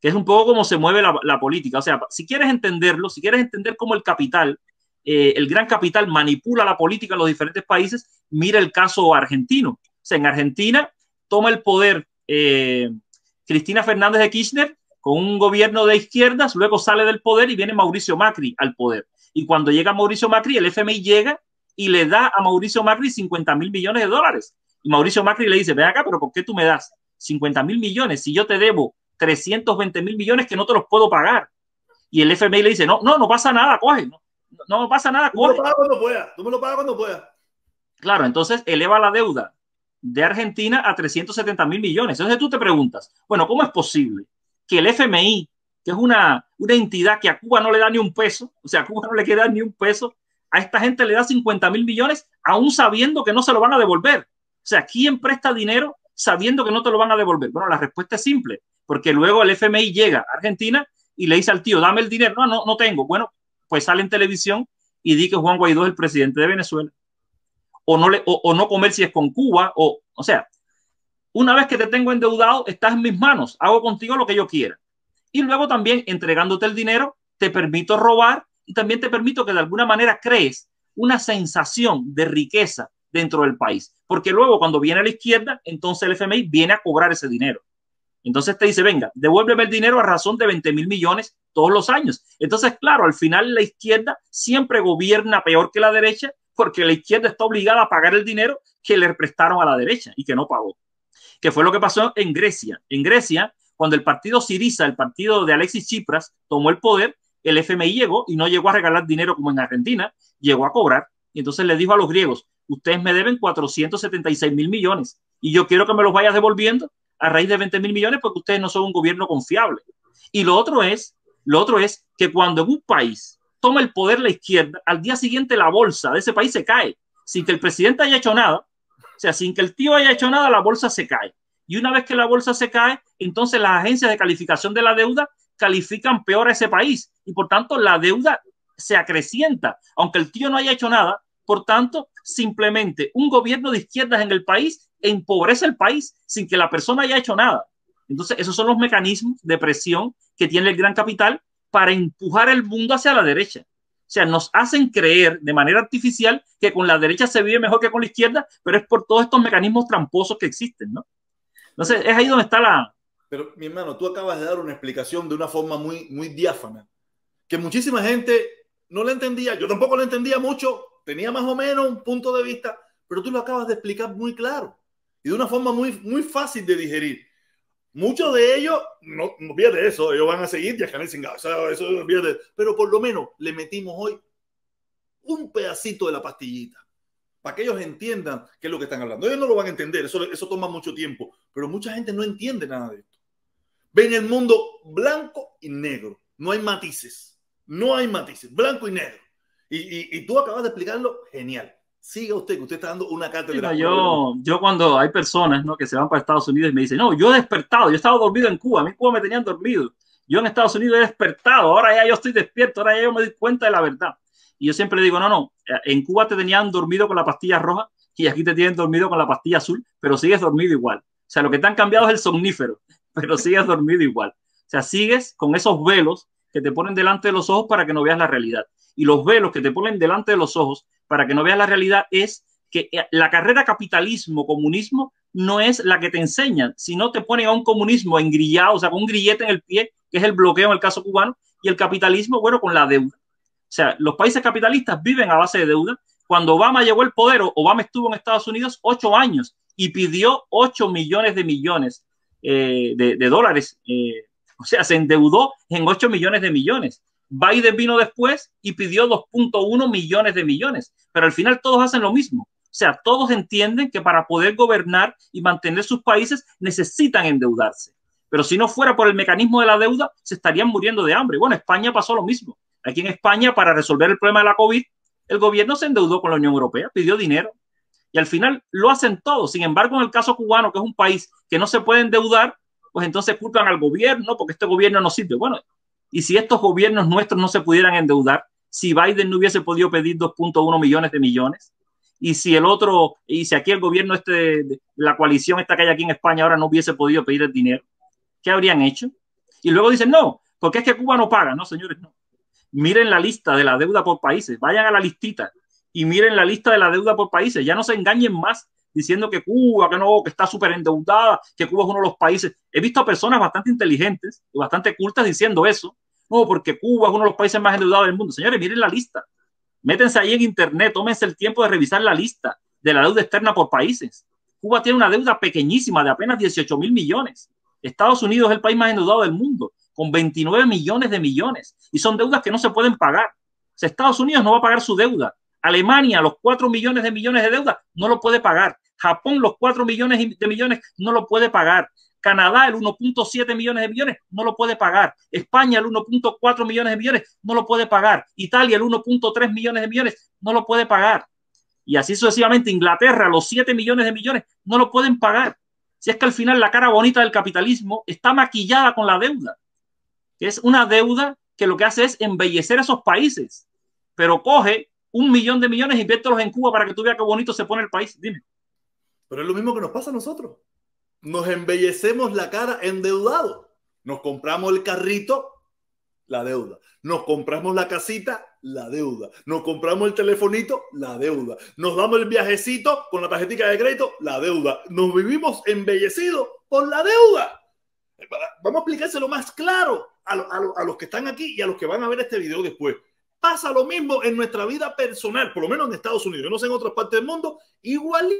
Que es un poco como se mueve la política. O sea, si quieres entenderlo, si quieres entender cómo el capital, el gran capital manipula la política en los diferentes países, mira el caso argentino. O sea, en Argentina toma el poder Cristina Fernández de Kirchner con un gobierno de izquierdas, luego sale del poder y viene Mauricio Macri al poder. Y cuando llega Mauricio Macri, el FMI llega y le da a Mauricio Macri 50.000 millones de dólares. Y Mauricio Macri le dice, ven acá, pero ¿por qué tú me das 50.000 millones si yo te debo 320.000 millones que no te los puedo pagar? Y el FMI le dice, no pasa nada, coge, no pasa nada, coge. Tú me lo pagas cuando puedas, tú me lo pagas cuando puedas. Claro, entonces eleva la deuda de Argentina a 370.000 millones. Entonces tú te preguntas, bueno, ¿cómo es posible que el FMI, que es una entidad que a Cuba no le da ni un peso, o sea, a Cuba no le queda ni un peso, a esta gente le da 50.000 millones aún sabiendo que no se lo van a devolver? O sea, ¿quién presta dinero sabiendo que no te lo van a devolver? Bueno, la respuesta es simple, porque luego el FMI llega a Argentina y le dice al tío, dame el dinero. No tengo. Bueno, pues sale en televisión y di que Juan Guaidó es el presidente de Venezuela. O no comer si es con Cuba, o sea, una vez que te tengo endeudado, estás en mis manos, hago contigo lo que yo quiera. Y luego también entregándote el dinero, te permito robar y también te permito que de alguna manera crees una sensación de riqueza dentro del país. Porque luego cuando viene a la izquierda, entonces el FMI viene a cobrar ese dinero. Entonces te dice, venga, devuélveme el dinero a razón de 20.000 millones todos los años. Entonces, claro, al final la izquierda siempre gobierna peor que la derecha porque la izquierda está obligada a pagar el dinero que le prestaron a la derecha y que no pagó. Que fue lo que pasó en Grecia. En Grecia, cuando el partido Syriza, el partido de Alexis Tsipras, tomó el poder, el FMI llegó y no llegó a regalar dinero como en Argentina, llegó a cobrar. Y entonces le dijo a los griegos, ustedes me deben 476.000 millones y yo quiero que me los vayas devolviendo a raíz de 20.000 millones porque ustedes no son un gobierno confiable. Y lo otro es que cuando en un país toma el poder la izquierda, al día siguiente la bolsa de ese país se cae, sin que el presidente haya hecho nada. O sea, sin que el tío haya hecho nada, la bolsa se cae. Y una vez que la bolsa se cae, entonces las agencias de calificación de la deuda califican peor a ese país. Y por tanto, la deuda se acrecienta, aunque el tío no haya hecho nada. Por tanto, simplemente un gobierno de izquierdas en el país empobrece el país sin que la persona haya hecho nada. Entonces, esos son los mecanismos de presión que tiene el gran capital para empujar el mundo hacia la derecha. O sea, nos hacen creer de manera artificial que con la derecha se vive mejor que con la izquierda, pero es por todos estos mecanismos tramposos que existen, ¿no? Entonces, es ahí donde está la... Pero, mi hermano, tú acabas de dar una explicación de una forma muy diáfana, que muchísima gente no la entendía. Yo tampoco la entendía mucho, tenía más o menos un punto de vista, pero tú lo acabas de explicar muy claro y de una forma muy fácil de digerir. Muchos de ellos, no pierde eso, ellos van a seguir viajando sin gas, eso pierde, pero por lo menos le metimos hoy un pedacito de la pastillita para que ellos entiendan qué es lo que están hablando. Ellos no lo van a entender, eso toma mucho tiempo, pero mucha gente no entiende nada de esto. Ven el mundo blanco y negro, no hay matices, blanco y negro. Y tú acabas de explicarlo genial. Siga usted, que usted está dando una cátedra. Sí, no, yo cuando hay personas, ¿no?, que se van para Estados Unidos y me dicen, no, yo he despertado, yo estaba dormido en Cuba, a mí en Cuba me tenían dormido, yo en Estados Unidos he despertado, ahora ya yo estoy despierto, ahora ya yo me doy cuenta de la verdad. Y yo siempre digo, no, en Cuba te tenían dormido con la pastilla roja y aquí te tienen dormido con la pastilla azul, pero sigues dormido igual. O sea, lo que te han cambiado es el somnífero, pero sigues dormido igual. O sea, sigues con esos velos que te ponen delante de los ojos para que no veas la realidad. Y los velos que te ponen delante de los ojos para que no veas la realidad es que la carrera capitalismo-comunismo no es la que te enseñan, sino te ponen a un comunismo engrillado, o sea, con un grillete en el pie, que es el bloqueo en el caso cubano, y el capitalismo, bueno, con la deuda. O sea, los países capitalistas viven a base de deuda. Cuando Obama llegó al poder, Obama estuvo en Estados Unidos 8 años y pidió 8 millones de dólares. O sea, se endeudó en 8 millones de millones. Biden vino después y pidió 2.1 millones de millones. Pero al final todos hacen lo mismo. O sea, todos entienden que para poder gobernar y mantener sus países necesitan endeudarse. Pero si no fuera por el mecanismo de la deuda, se estarían muriendo de hambre. Bueno, España pasó lo mismo. Aquí en España, para resolver el problema de la COVID, el gobierno se endeudó con la Unión Europea, pidió dinero y al final lo hacen todo. Sin embargo, en el caso cubano, que es un país que no se puede endeudar, pues entonces culpan al gobierno porque este gobierno no sirve. Bueno, y si estos gobiernos nuestros no se pudieran endeudar, si Biden no hubiese podido pedir 2.1 millones de millones, y si aquí el gobierno la coalición esta que hay aquí en España ahora no hubiese podido pedir el dinero, ¿qué habrían hecho? Y luego dicen, no, porque es que Cuba no paga. No, señores, no. Miren la lista de la deuda por países, vayan a la listita y miren la lista de la deuda por países, ya no se engañen más diciendo que Cuba, que está súper endeudada, que Cuba es uno de los países. He visto a personas bastante inteligentes y bastante cultas diciendo eso, no, porque Cuba es uno de los países más endeudados del mundo. Señores, miren la lista, métense ahí en internet, tómense el tiempo de revisar la lista de la deuda externa por países. Cuba tiene una deuda pequeñísima de apenas 18.000 millones. Estados Unidos es el país más endeudado del mundo, con 29 millones de millones. Y son deudas que no se pueden pagar. O sea, Estados Unidos no va a pagar su deuda Alemania, los 4 millones de deuda, no lo puede pagar. Japón, los 4 millones de millones, no lo puede pagar. Canadá, el 1.7 millones de millones, no lo puede pagar. España, el 1.4 millones de millones, no lo puede pagar. Italia, el 1.3 millones de millones, no lo puede pagar. Y así sucesivamente, Inglaterra, los 7 millones de millones, no lo pueden pagar. Si es que al final la cara bonita del capitalismo está maquillada con la deuda, que es una deuda que lo que hace es embellecer a esos países, pero coge 1 millón de millones y inviértelos en Cuba para que tú veas qué bonito se pone el país. Dime. Pero es lo mismo que nos pasa a nosotros. Nos embellecemos la cara endeudado. Nos compramos el carrito, la deuda. Nos compramos la casita, la deuda. Nos compramos el telefonito, la deuda. Nos damos el viajecito con la tarjetita de crédito, la deuda. Nos vivimos embellecidos por la deuda. Vamos a explicárselo más claro a los que están aquí y a los que van a ver este video después. Pasa lo mismo en nuestra vida personal, por lo menos en Estados Unidos. Yo no sé en otras partes del mundo, igual.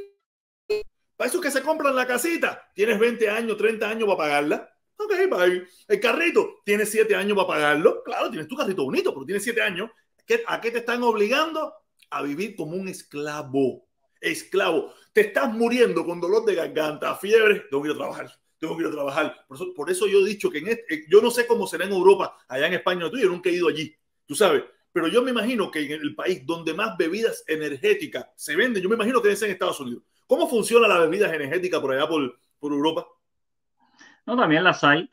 Para eso que se compran la casita, tienes 20 años, 30 años para pagarla. Ok, bye. El carrito, tienes 7 años para pagarlo. Claro, tienes tu carrito bonito, pero tienes 7 años. ¿A qué te están obligando? A vivir como un esclavo. Esclavo. Te estás muriendo con dolor de garganta, fiebre. Tengo que ir a trabajar. Tengo que ir a trabajar. Por eso yo he dicho que yo no sé cómo será en Europa, allá en España, yo nunca he ido allí, tú sabes. Pero yo me imagino que en el país donde más bebidas energéticas se venden, yo me imagino que es en Estados Unidos. ¿Cómo funciona la bebidas energéticas por allá por Europa? No, también las hay,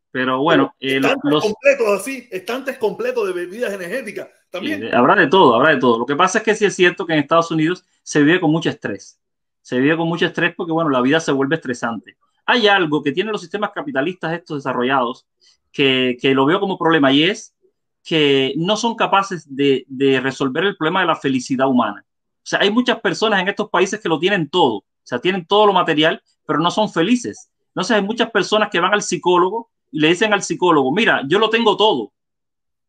pero bueno, estantes completos de bebidas energéticas también. Sí, habrá de todo, habrá de todo. Lo que pasa es que sí es cierto que en Estados Unidos se vive con mucho estrés. Se vive con mucho estrés porque, bueno, la vida se vuelve estresante. Hay algo que tienen los sistemas capitalistas estos desarrollados que lo veo como problema y es que no son capaces de resolver el problema de la felicidad humana. O sea, hay muchas personas en estos países que lo tienen todo, o sea, tienen todo lo material, pero no son felices. Entonces hay muchas personas que van al psicólogo y le dicen al psicólogo, mira, yo lo tengo todo,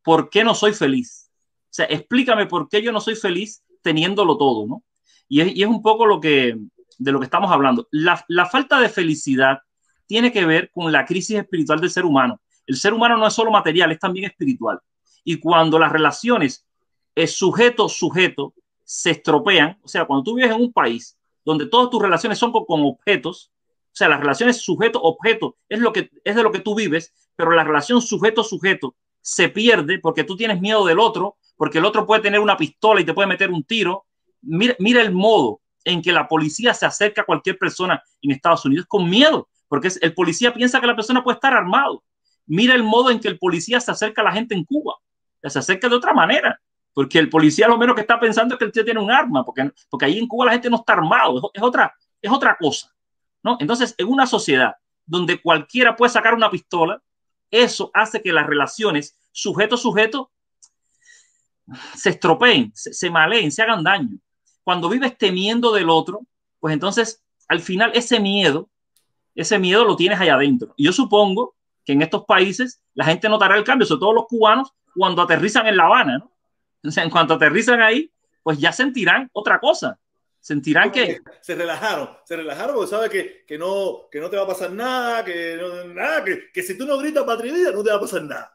¿por qué no soy feliz? O sea, explícame por qué yo no soy feliz teniéndolo todo, ¿no? Y es un poco de lo que estamos hablando. La falta de felicidad tiene que ver con la crisis espiritual del ser humano. El ser humano no es solo material, es también espiritual. Y cuando las relaciones sujeto-sujeto se estropean, o sea, cuando tú vives en un país donde todas tus relaciones son con objetos, o sea, las relaciones sujeto-objeto es de lo que tú vives, pero la relación sujeto-sujeto se pierde porque tú tienes miedo del otro, porque el otro puede tener una pistola y te puede meter un tiro. Mira el modo en que la policía se acerca a cualquier persona en Estados Unidos con miedo, porque el policía piensa que la persona puede estar armado. Mira el modo en que el policía se acerca a la gente en Cuba, se acerca de otra manera, porque el policía lo menos que está pensando es que el tío tiene un arma, porque ahí en Cuba la gente no está armado, es otra cosa, ¿no? Entonces, en una sociedad donde cualquiera puede sacar una pistola, eso hace que las relaciones sujeto-sujeto se estropeen, se maleen, se hagan daño. Cuando vives temiendo del otro, pues entonces al final ese miedo lo tienes allá adentro. Y yo supongo que en estos países la gente notará el cambio, sobre todo los cubanos, cuando aterrizan en La Habana, ¿no? O sea, en cuanto aterrizan ahí, pues ya sentirán otra cosa. Sentirán que se relajaron porque saben que no te va a pasar nada, que si tú no gritas patria y vida no te va a pasar nada.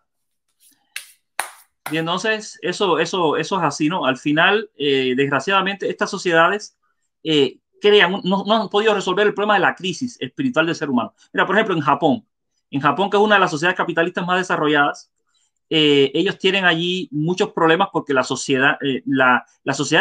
Y entonces eso es así, ¿no? Al final, desgraciadamente, estas sociedades no han podido resolver el problema de la crisis espiritual del ser humano. Mira, por ejemplo, en Japón, que es una de las sociedades capitalistas más desarrolladas, ellos tienen allí muchos problemas porque la sociedad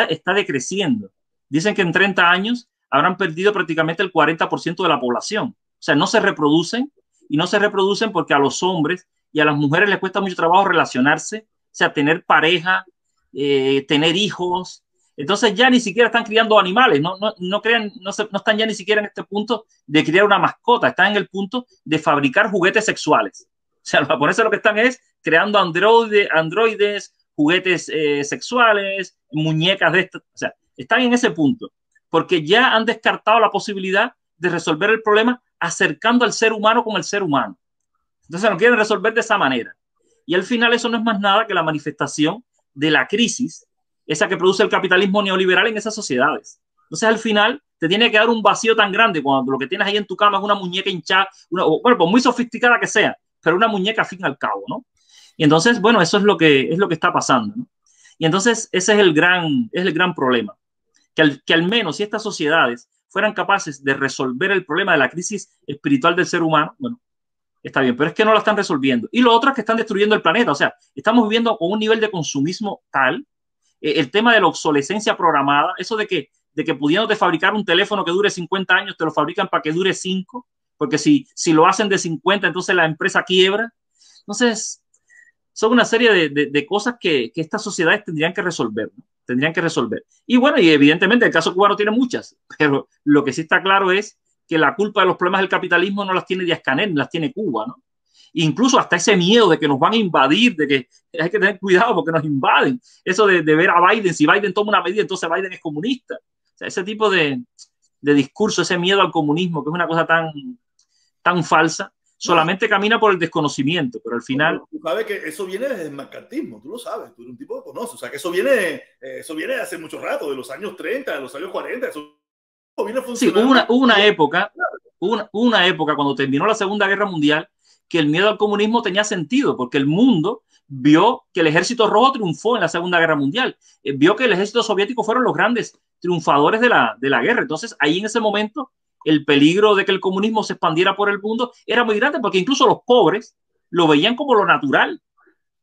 está decreciendo. Dicen que en 30 años habrán perdido prácticamente el 40% de la población. O sea, no se reproducen y no se reproducen porque a los hombres y a las mujeres les cuesta mucho trabajo relacionarse, o sea, tener pareja, tener hijos. Entonces ya ni siquiera están criando animales, no están ya ni siquiera en este punto de criar una mascota, están en el punto de fabricar juguetes sexuales. O sea, los japoneses lo que están es creando androides, juguetes sexuales, muñecas de estas. O sea, están en ese punto, porque ya han descartado la posibilidad de resolver el problema acercando al ser humano con el ser humano. Entonces lo quieren resolver de esa manera. Y al final eso no es más nada que la manifestación de la crisis, esa que produce el capitalismo neoliberal en esas sociedades. Entonces al final te tiene que dar un vacío tan grande cuando lo que tienes ahí en tu cama es una muñeca hinchada, bueno, pues muy sofisticada que sea, pero una muñeca al fin y al cabo, ¿no? Y entonces, bueno, eso es lo que está pasando, ¿no? Y entonces ese es el gran problema, que al menos si estas sociedades fueran capaces de resolver el problema de la crisis espiritual del ser humano, bueno, está bien, pero es que no la están resolviendo. Y lo otro es que están destruyendo el planeta. O sea, estamos viviendo con un nivel de consumismo tal, el tema de la obsolescencia programada, eso de que pudiéndote fabricar un teléfono que dure 50 años, te lo fabrican para que dure 5, porque si lo hacen de 50, entonces la empresa quiebra. Entonces, son una serie de cosas que estas sociedades tendrían que resolver, ¿no? Tendrían que resolver. Y bueno, y evidentemente el caso cubano tiene muchas, pero lo que sí está claro es que la culpa de los problemas del capitalismo no las tiene Díaz-Canel, las tiene Cuba, ¿no? Incluso hasta ese miedo de que nos van a invadir, de que hay que tener cuidado porque nos invaden. Eso de ver a Biden, si Biden toma una medida, entonces Biden es comunista. O sea, ese tipo de discurso, ese miedo al comunismo, que es una cosa tan falsa, solamente camina por el desconocimiento, pero al final... Tú sabes que eso viene desde el macartismo, tú lo sabes, tú eres un tipo que conoces, o sea, que eso viene de hace mucho rato, de los años 30, de los años 40, eso viene funcionando. Sí, hubo una época cuando terminó la Segunda Guerra Mundial que el miedo al comunismo tenía sentido, porque el mundo vio que el ejército rojo triunfó en la Segunda Guerra Mundial, vio que el ejército soviético fueron los grandes triunfadores de la guerra. Entonces, ahí en ese momento, el peligro de que el comunismo se expandiera por el mundo era muy grande, porque incluso los pobres lo veían como lo natural.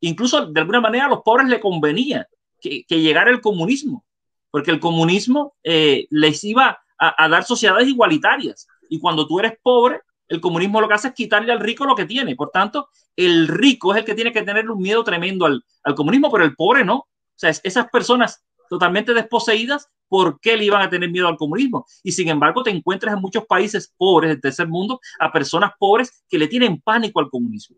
Incluso, de alguna manera, a los pobres les convenía que llegara el comunismo, porque el comunismo les iba a dar sociedades igualitarias. Y cuando tú eres pobre, el comunismo lo que hace es quitarle al rico lo que tiene. Por tanto, el rico es el que tiene que tener un miedo tremendo al comunismo, pero el pobre no. O sea, esas personas totalmente desposeídas, ¿por qué le iban a tener miedo al comunismo? Y sin embargo, te encuentras en muchos países pobres del tercer mundo a personas pobres que le tienen pánico al comunismo.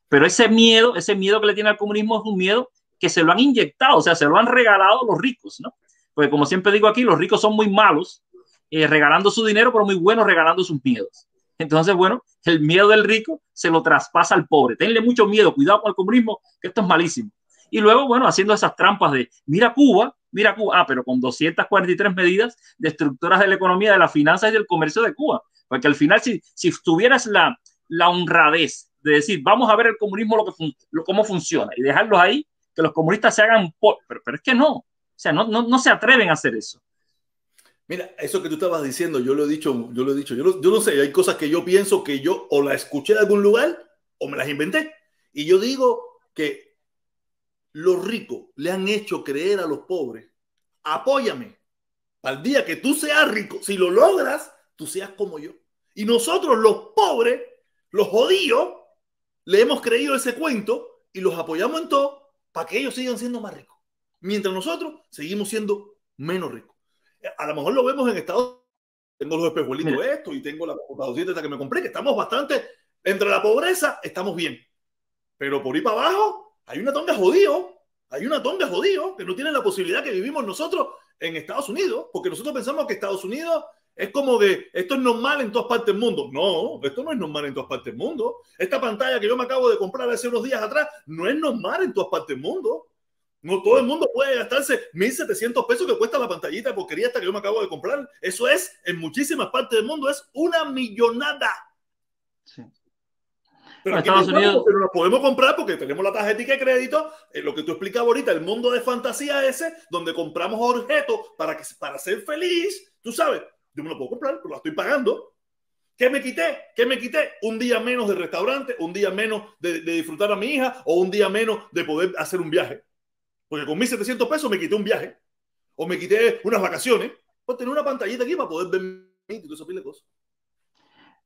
Pero ese miedo que le tiene al comunismo es un miedo que se lo han inyectado, o sea, se lo han regalado los ricos, ¿no? Porque como siempre digo aquí, los ricos son muy malos regalando su dinero, pero muy buenos regalando sus miedos. Entonces, bueno, el miedo del rico se lo traspasa al pobre. Tenle mucho miedo, cuidado con el comunismo, que esto es malísimo. Y luego, bueno, haciendo esas trampas de mira Cuba, pero con 243 medidas destructoras de la economía, de las finanzas y del comercio de Cuba. Porque al final, si tuvieras la honradez de decir, vamos a ver el comunismo cómo funciona y dejarlos ahí, que los comunistas se hagan, pero es que no. O sea, no se atreven a hacer eso. Mira, eso que tú estabas diciendo, yo lo he dicho, yo no sé, hay cosas que yo pienso que yo o la escuché de algún lugar o me las inventé. Y yo digo que los ricos le han hecho creer a los pobres, apóyame, al día que tú seas rico, si lo logras, tú seas como yo. Y nosotros los pobres, los jodidos, le hemos creído ese cuento y los apoyamos en todo para que ellos sigan siendo más ricos. Mientras nosotros seguimos siendo menos ricos. A lo mejor lo vemos en Estados Unidos. Tengo los espejuelitos estos y tengo la computadora esta que me compré, que estamos bastante, entre la pobreza estamos bien. Pero por ahí para abajo hay una tonga jodido, que no tiene la posibilidad que vivimos nosotros en Estados Unidos, porque nosotros pensamos que Estados Unidos es como que esto es normal en todas partes del mundo. No, esto no es normal en todas partes del mundo. Esta pantalla que yo me acabo de comprar hace unos días atrás no es normal en todas partes del mundo. No todo el mundo puede gastarse 1.700 pesos que cuesta la pantallita de porquería esta que yo me acabo de comprar. Eso es, en muchísimas partes del mundo, es una millonada. Sí. Pero aquí Estados Unidos no la podemos comprar porque tenemos la tarjeta de crédito, lo que tú explicabas ahorita, el mundo de fantasía ese, donde compramos objetos para ser feliz, tú sabes, yo me lo puedo comprar, pero la estoy pagando. ¿Qué me quité? Un día menos de restaurante, un día menos de disfrutar a mi hija o un día menos de poder hacer un viaje. Porque con 1.700 pesos me quité un viaje o me quité unas vacaciones por tener una pantallita aquí para poder ver y todo eso, pile de cosas.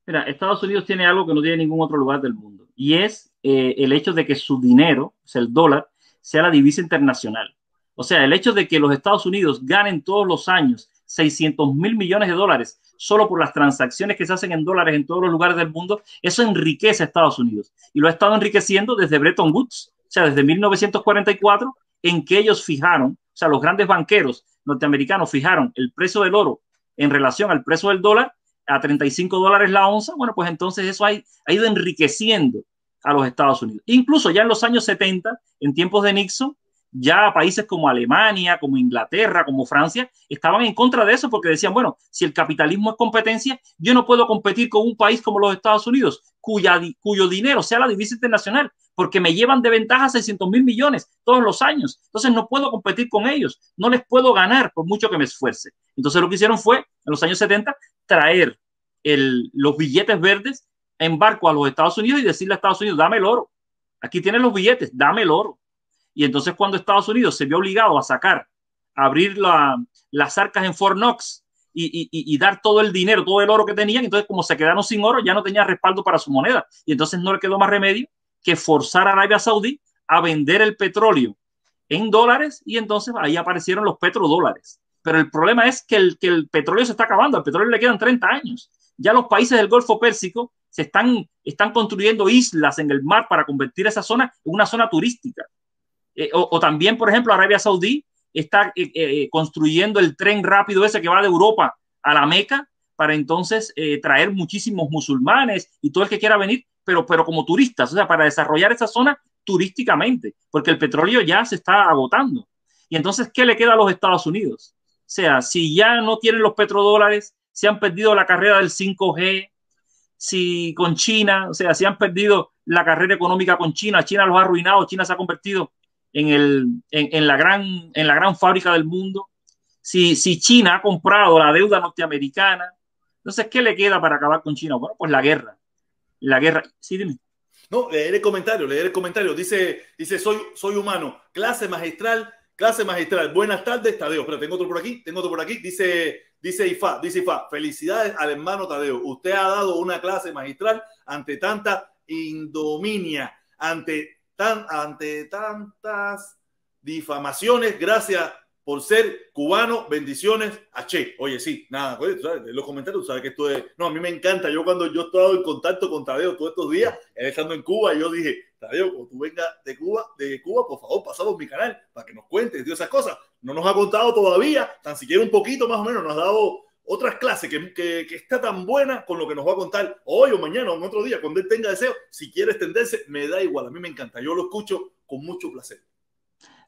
Mira, Estados Unidos tiene algo que no tiene ningún otro lugar del mundo y es el hecho de que su dinero, o sea, el dólar, sea la divisa internacional. O sea, el hecho de que los Estados Unidos ganen todos los años 600.000 millones de dólares solo por las transacciones que se hacen en dólares en todos los lugares del mundo, eso enriquece a Estados Unidos y lo ha estado enriqueciendo desde Bretton Woods, o sea, desde 1944, en que ellos fijaron, o sea, los grandes banqueros norteamericanos fijaron el precio del oro en relación al precio del dólar a $35 la onza. Bueno, pues entonces eso ha ido enriqueciendo a los Estados Unidos. Incluso ya en los años 70, en tiempos de Nixon, Ya países como Alemania, como Inglaterra, como Francia, estaban en contra de eso porque decían, bueno, si el capitalismo es competencia, yo no puedo competir con un país como los Estados Unidos, cuyo dinero sea la divisa internacional, porque me llevan de ventaja 600.000 millones todos los años. Entonces no puedo competir con ellos, no les puedo ganar por mucho que me esfuerce. Entonces lo que hicieron fue, en los años 70, traer los billetes verdes en barco a los Estados Unidos y decirle a Estados Unidos, dame el oro. Aquí tienes los billetes, dame el oro. Y entonces cuando Estados Unidos se vio obligado a abrir las arcas en Fort Knox y dar todo el dinero, todo el oro que tenían, entonces como se quedaron sin oro, ya no tenía respaldo para su moneda. Y entonces no le quedó más remedio que forzar a Arabia Saudí a vender el petróleo en dólares y entonces ahí aparecieron los petrodólares. Pero el problema es que el petróleo se está acabando, al petróleo le quedan 30 años. Ya los países del Golfo Pérsico están construyendo islas en el mar para convertir esa zona en una zona turística. O también, por ejemplo, Arabia Saudí está construyendo el tren rápido ese que va de Europa a la Meca para entonces traer muchísimos musulmanes y todo el que quiera venir, pero como turistas, o sea, para desarrollar esa zona turísticamente, porque el petróleo ya se está agotando. Y entonces, ¿qué le queda a los Estados Unidos? O sea, si ya no tienen los petrodólares, si han perdido la carrera del 5G, si con China, o sea, si han perdido la carrera económica con China, China los ha arruinado, China se ha convertido en la gran fábrica del mundo. Si China ha comprado la deuda norteamericana, entonces, ¿qué le queda para acabar con China? Bueno, pues la guerra. La guerra. Sí, dime. No, leer el comentario. Dice, soy humano. Clase magistral. Buenas tardes, Tadeo. Pero tengo otro por aquí. Dice Ifa. Felicidades al hermano Tadeo. Usted ha dado una clase magistral ante tanta indominia, ante tantas difamaciones. Gracias por ser cubano. Bendiciones a Che. Oye, sí, nada, pues, ¿sabes? En los comentarios, ¿sabes? Que esto es... No, a mí me encanta. Yo cuando yo he estado en contacto con Tadeo todos estos días, él estando en Cuba, yo dije, Tadeo, cuando tú vengas de Cuba, por favor, pasamos mi canal para que nos cuentes de esas cosas. No nos ha contado todavía, tan siquiera un poquito más o menos, nos ha dado otras clases que está tan buena con lo que nos va a contar hoy o mañana o en otro día, cuando él tenga deseo. Si quiere extenderse, me da igual, a mí me encanta. Yo lo escucho con mucho placer.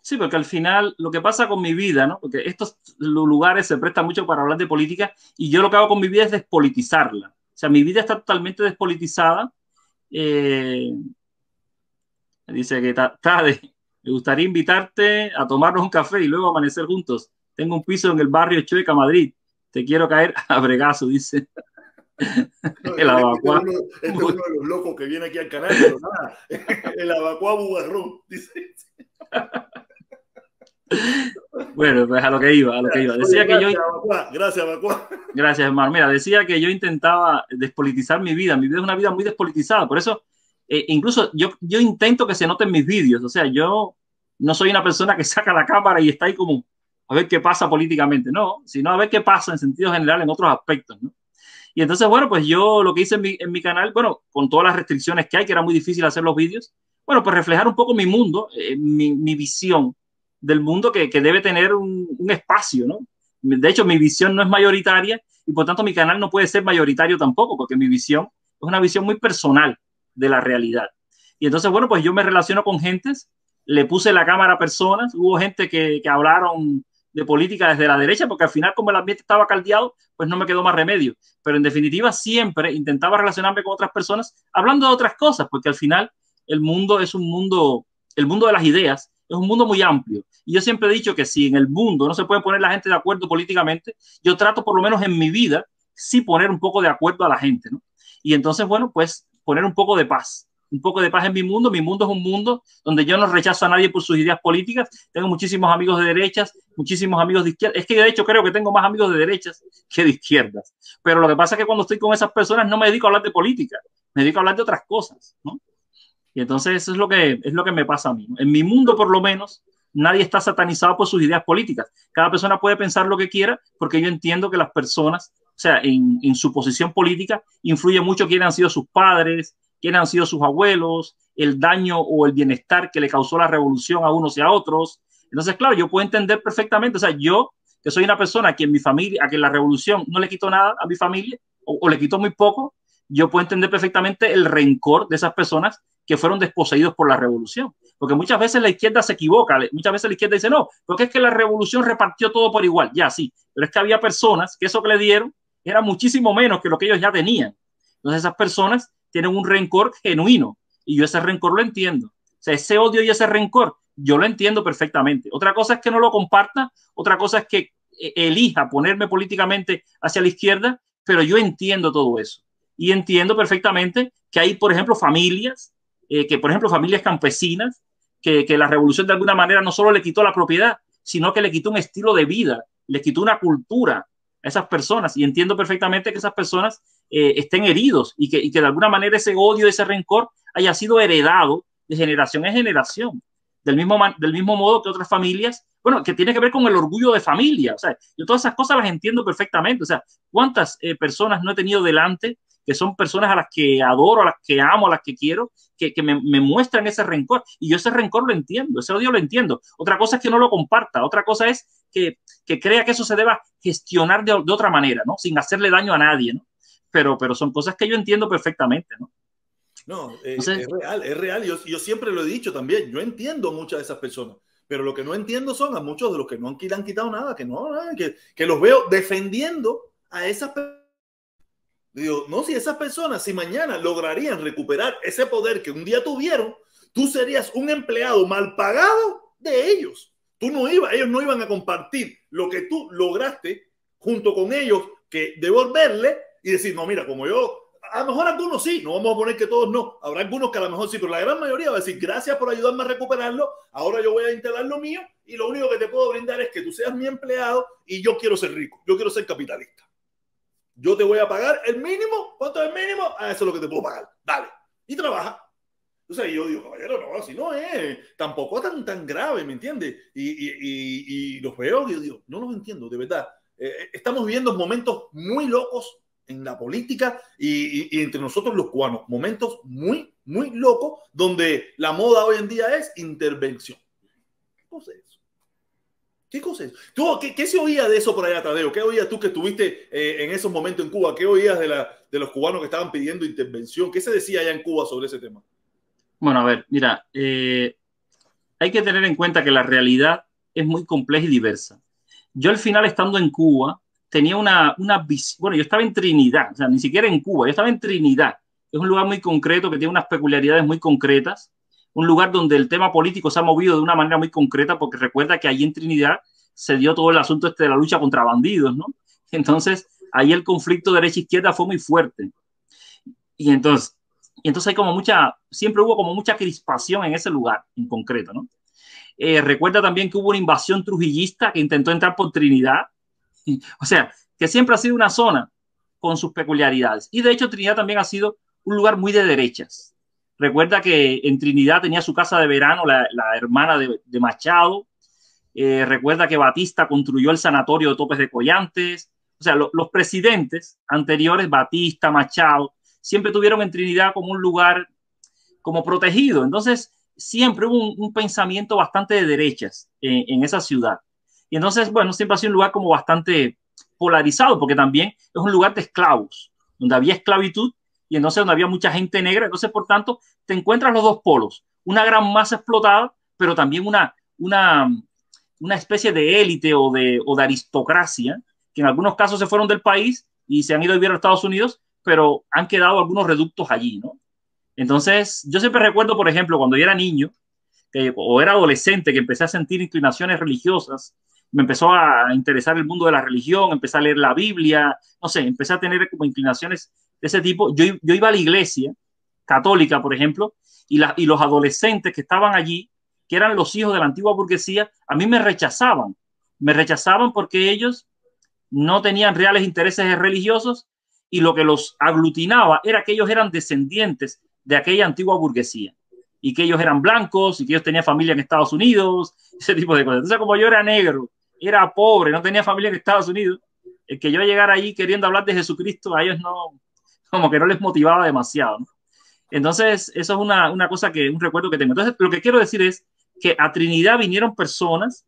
Sí, porque al final lo que pasa con mi vida, ¿no? Porque estos lugares se prestan mucho para hablar de política y yo lo que hago con mi vida es despolitizarla. O sea, mi vida está totalmente despolitizada. Dice que Tade, me gustaría invitarte a tomarnos un café y luego amanecer juntos. Tengo un piso en el barrio Chueca, Madrid. Te quiero caer a bregazo, dice. No, el Abacuá. Este es uno de los locos que viene aquí al canal, pero nada. El Abacuá Bugarrón, dice. Bueno, pues a lo que iba. Decía que Gracias, Abacuá. Gracias, hermano. Mira, decía que yo intentaba despolitizar mi vida. Mi vida es una vida muy despolitizada. Por eso, incluso yo intento que se noten mis vídeos. O sea, yo no soy una persona que saca la cámara y está ahí como a ver qué pasa políticamente. No, sino a ver qué pasa en sentido general en otros aspectos, ¿no? Y entonces, bueno, pues yo lo que hice en mi canal, bueno, con todas las restricciones que hay, que era muy difícil hacer los vídeos, bueno, pues reflejar un poco mi mundo, mi visión del mundo que debe tener un espacio, ¿no? De hecho, mi visión no es mayoritaria y por tanto mi canal no puede ser mayoritario tampoco, porque mi visión es una visión muy personal de la realidad. Y entonces, bueno, pues yo me relaciono con gentes, le puse la cámara a personas, hubo gente que hablaron de política desde la derecha, porque al final como el ambiente estaba caldeado, pues no me quedó más remedio. Pero en definitiva siempre intentaba relacionarme con otras personas hablando de otras cosas, porque al final el mundo es un mundo, el mundo de las ideas es un mundo muy amplio. Y yo siempre he dicho que si en el mundo no se puede poner la gente de acuerdo políticamente, yo trato por lo menos en mi vida sí poner un poco de acuerdo a la gente, ¿no? Y entonces, bueno, pues poner un poco de paz en mi mundo. Mi mundo es un mundo donde yo no rechazo a nadie por sus ideas políticas. Tengo muchísimos amigos de derechas, muchísimos amigos de izquierdas. Es que de hecho creo que tengo más amigos de derechas que de izquierdas. Pero lo que pasa es que cuando estoy con esas personas no me dedico a hablar de política, me dedico a hablar de otras cosas, ¿no? Y entonces eso es lo que me pasa a mí, ¿no? En mi mundo, por lo menos, nadie está satanizado por sus ideas políticas. Cada persona puede pensar lo que quiera porque yo entiendo que las personas, o sea, en su posición política, influye mucho quiénes han sido sus padres, quiénes han sido sus abuelos, el daño o el bienestar que le causó la revolución a unos y a otros. Entonces, claro, yo puedo entender perfectamente, o sea, yo que soy una persona que en mi familia, a que la revolución no le quitó nada a mi familia o le quitó muy poco, yo puedo entender perfectamente el rencor de esas personas que fueron desposeídos por la revolución. porque muchas veces la izquierda se equivoca, muchas veces la izquierda dice, no, porque es que la revolución repartió todo por igual, ya sí, pero es que había personas que eso que le dieron era muchísimo menos que lo que ellos ya tenían. Entonces esas personas tienen un rencor genuino y yo ese rencor lo entiendo. O sea, ese odio y ese rencor yo lo entiendo perfectamente. Otra cosa es que no lo comparta, otra cosa es que elija ponerme políticamente hacia la izquierda, pero yo entiendo todo eso. Y entiendo perfectamente que hay, por ejemplo, familias, por ejemplo, familias campesinas, que la revolución de alguna manera no solo le quitó la propiedad, sino que le quitó un estilo de vida, le quitó una cultura a esas personas. Y entiendo perfectamente que esas personas estén heridos y que de alguna manera ese odio, ese rencor haya sido heredado de generación en generación. Del mismo modo que otras familias, bueno, que tiene que ver con el orgullo de familia. O sea, yo todas esas cosas las entiendo perfectamente. O sea, ¿cuántas personas no he tenido delante que son personas a las que adoro, a las que amo, a las que quiero, que me muestran ese rencor? Y yo ese rencor lo entiendo, ese odio lo entiendo. Otra cosa es que no lo comparta, otra cosa es que crea que eso se deba gestionar de otra manera, ¿no? Sin hacerle daño a nadie, ¿no? Pero son cosas que yo entiendo perfectamente, ¿no? No, Entonces, es real, es real. Yo siempre lo he dicho también. Yo entiendo a muchas de esas personas, pero lo que no entiendo son a muchos de los que no han quitado nada, que los veo defendiendo a esas personas. Digo, no, si esas personas, si mañana lograrían recuperar ese poder que un día tuvieron, tú serías un empleado mal pagado de ellos. Ellos no iban a compartir lo que tú lograste junto con ellos, que devolverle y decir, no, mira, como yo, a lo mejor algunos sí, no vamos a poner que todos no, habrá algunos que a lo mejor sí, pero la gran mayoría va a decir, gracias por ayudarme a recuperarlo, ahora yo voy a instalar lo mío y lo único que te puedo brindar es que tú seas mi empleado y yo quiero ser rico, yo quiero ser capitalista. Yo te voy a pagar el mínimo. ¿Cuánto es el mínimo? Ah, eso es lo que te puedo pagar. Dale. Y trabaja. O sea, yo digo, caballero, no, así no es. Tampoco tan grave, ¿me entiendes? Y los veo y yo digo, no los entiendo, de verdad. Estamos viviendo momentos muy locos en la política y entre nosotros los cubanos. Momentos muy, muy locos donde la moda hoy en día es intervención. ¿Qué cosa es eso? ¿Qué cosa es? ¿Qué se oía de eso por allá, Tadeo? ¿Qué oías tú que estuviste en esos momentos en Cuba? ¿Qué oías de los cubanos que estaban pidiendo intervención? ¿Qué se decía allá en Cuba sobre ese tema? bueno, a ver, mira, hay que tener en cuenta que la realidad es muy compleja y diversa. Yo al final, estando en Cuba, tenía una visión, bueno, yo estaba en Trinidad, o sea, ni siquiera en Cuba, yo estaba en Trinidad. Es un lugar muy concreto que tiene unas peculiaridades muy concretas, un lugar donde el tema político se ha movido de una manera muy concreta, porque recuerda que allí en Trinidad se dio todo el asunto de la lucha contra bandidos, ¿no? Entonces, ahí el conflicto derecha-izquierda fue muy fuerte. Y entonces, hay como siempre hubo como mucha crispación en ese lugar en concreto, ¿no? Recuerda también que hubo una invasión trujillista que intentó entrar por Trinidad. O sea, que siempre ha sido una zona con sus peculiaridades. Y de hecho, Trinidad también ha sido un lugar muy de derechas. Recuerda que en Trinidad tenía su casa de verano la hermana de Machado. Recuerda que Batista construyó el sanatorio de Topes de Collantes. O sea, los presidentes anteriores, Batista, Machado, siempre tuvieron en Trinidad como un lugar como protegido. Entonces, siempre hubo un pensamiento bastante de derechas en esa ciudad. Y entonces, bueno, siempre ha sido un lugar como bastante polarizado, porque también es un lugar de esclavos, donde había esclavitud y entonces donde había mucha gente negra. Entonces, por tanto, te encuentras los dos polos, una gran masa explotada, pero también una especie de élite o de aristocracia, que en algunos casos se fueron del país y se han ido a vivir a Estados Unidos, pero han quedado algunos reductos allí, ¿no? Entonces, yo siempre recuerdo, por ejemplo, cuando yo era niño o era adolescente, que empecé a sentir inclinaciones religiosas, me empezó a interesar el mundo de la religión, empecé a leer la Biblia, no sé, empecé a tener como inclinaciones de ese tipo. Yo iba a la iglesia católica, por ejemplo, y los adolescentes que estaban allí, que eran los hijos de la antigua burguesía, a mí me rechazaban porque ellos no tenían reales intereses religiosos y lo que los aglutinaba era que ellos eran descendientes de aquella antigua burguesía y que ellos eran blancos y que ellos tenían familia en Estados Unidos, ese tipo de cosas. Entonces, como yo era negro, era pobre, no tenía familia en Estados Unidos, el que yo llegara allí queriendo hablar de Jesucristo, a ellos no, como que no les motivaba demasiado, ¿no? Entonces, eso es una cosa un recuerdo que tengo. Entonces, lo que quiero decir es que a Trinidad vinieron personas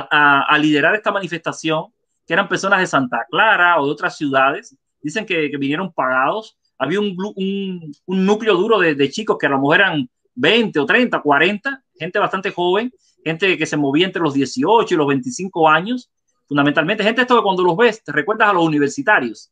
a liderar esta manifestación, que eran personas de Santa Clara o de otras ciudades. Dicen que vinieron pagados. Había un núcleo duro de chicos que a lo mejor eran 20 o 30, 40, gente bastante joven, gente que se movía entre los 18 y los 25 años, fundamentalmente gente esto que cuando los ves te recuerdas a los universitarios,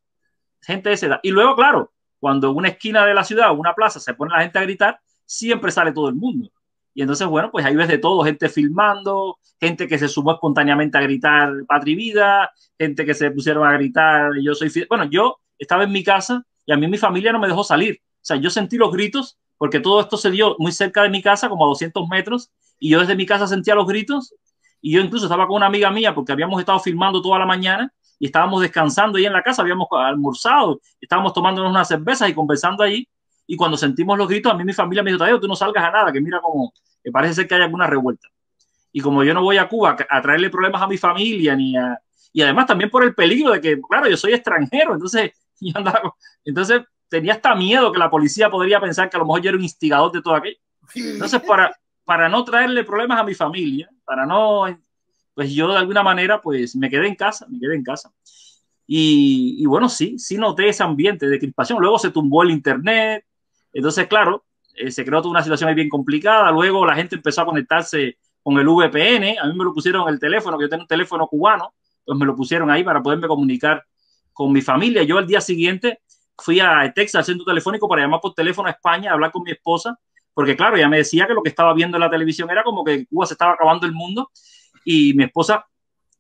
gente de esa edad. Y luego, claro, cuando en una esquina de la ciudad o una plaza se pone la gente a gritar, siempre sale todo el mundo. Y entonces, bueno, pues ahí ves de todo, gente filmando, gente que se sumó espontáneamente a gritar Patria y Vida, gente que se pusieron a gritar yo soy Fidel. Bueno, yo estaba en mi casa y a mí mi familia no me dejó salir. O sea, yo sentí los gritos porque todo esto se dio muy cerca de mi casa, como a 200 metros, y yo desde mi casa sentía los gritos y yo incluso estaba con una amiga mía porque habíamos estado filmando toda la mañana y estábamos descansando ahí en la casa, habíamos almorzado, estábamos tomándonos unas cervezas y conversando allí. Y cuando sentimos los gritos, a mí mi familia me dijo, Tadeo, tú no salgas a nada, que mira como que parece ser que hay alguna revuelta. Y como yo no voy a Cuba a traerle problemas a mi familia, y además también por el peligro de que, claro, yo soy extranjero, entonces, entonces tenía hasta miedo que la policía podría pensar que a lo mejor yo era un instigador de todo aquello. Entonces, para no traerle problemas a mi familia, para no, pues yo de alguna manera, pues me quedé en casa. Y bueno, sí noté ese ambiente de crispación. Luego se tumbó el internet. Entonces, claro, se creó toda una situación ahí bien complicada. Luego la gente empezó a conectarse con el VPN. A mí me lo pusieron en el teléfono, que yo tengo un teléfono cubano, pues me lo pusieron ahí para poderme comunicar con mi familia. Yo al día siguiente fui a Texas, al centro telefónico, para llamar por teléfono a España, a hablar con mi esposa, porque claro, ella me decía que lo que estaba viendo en la televisión era como que Cuba se estaba acabando el mundo y mi esposa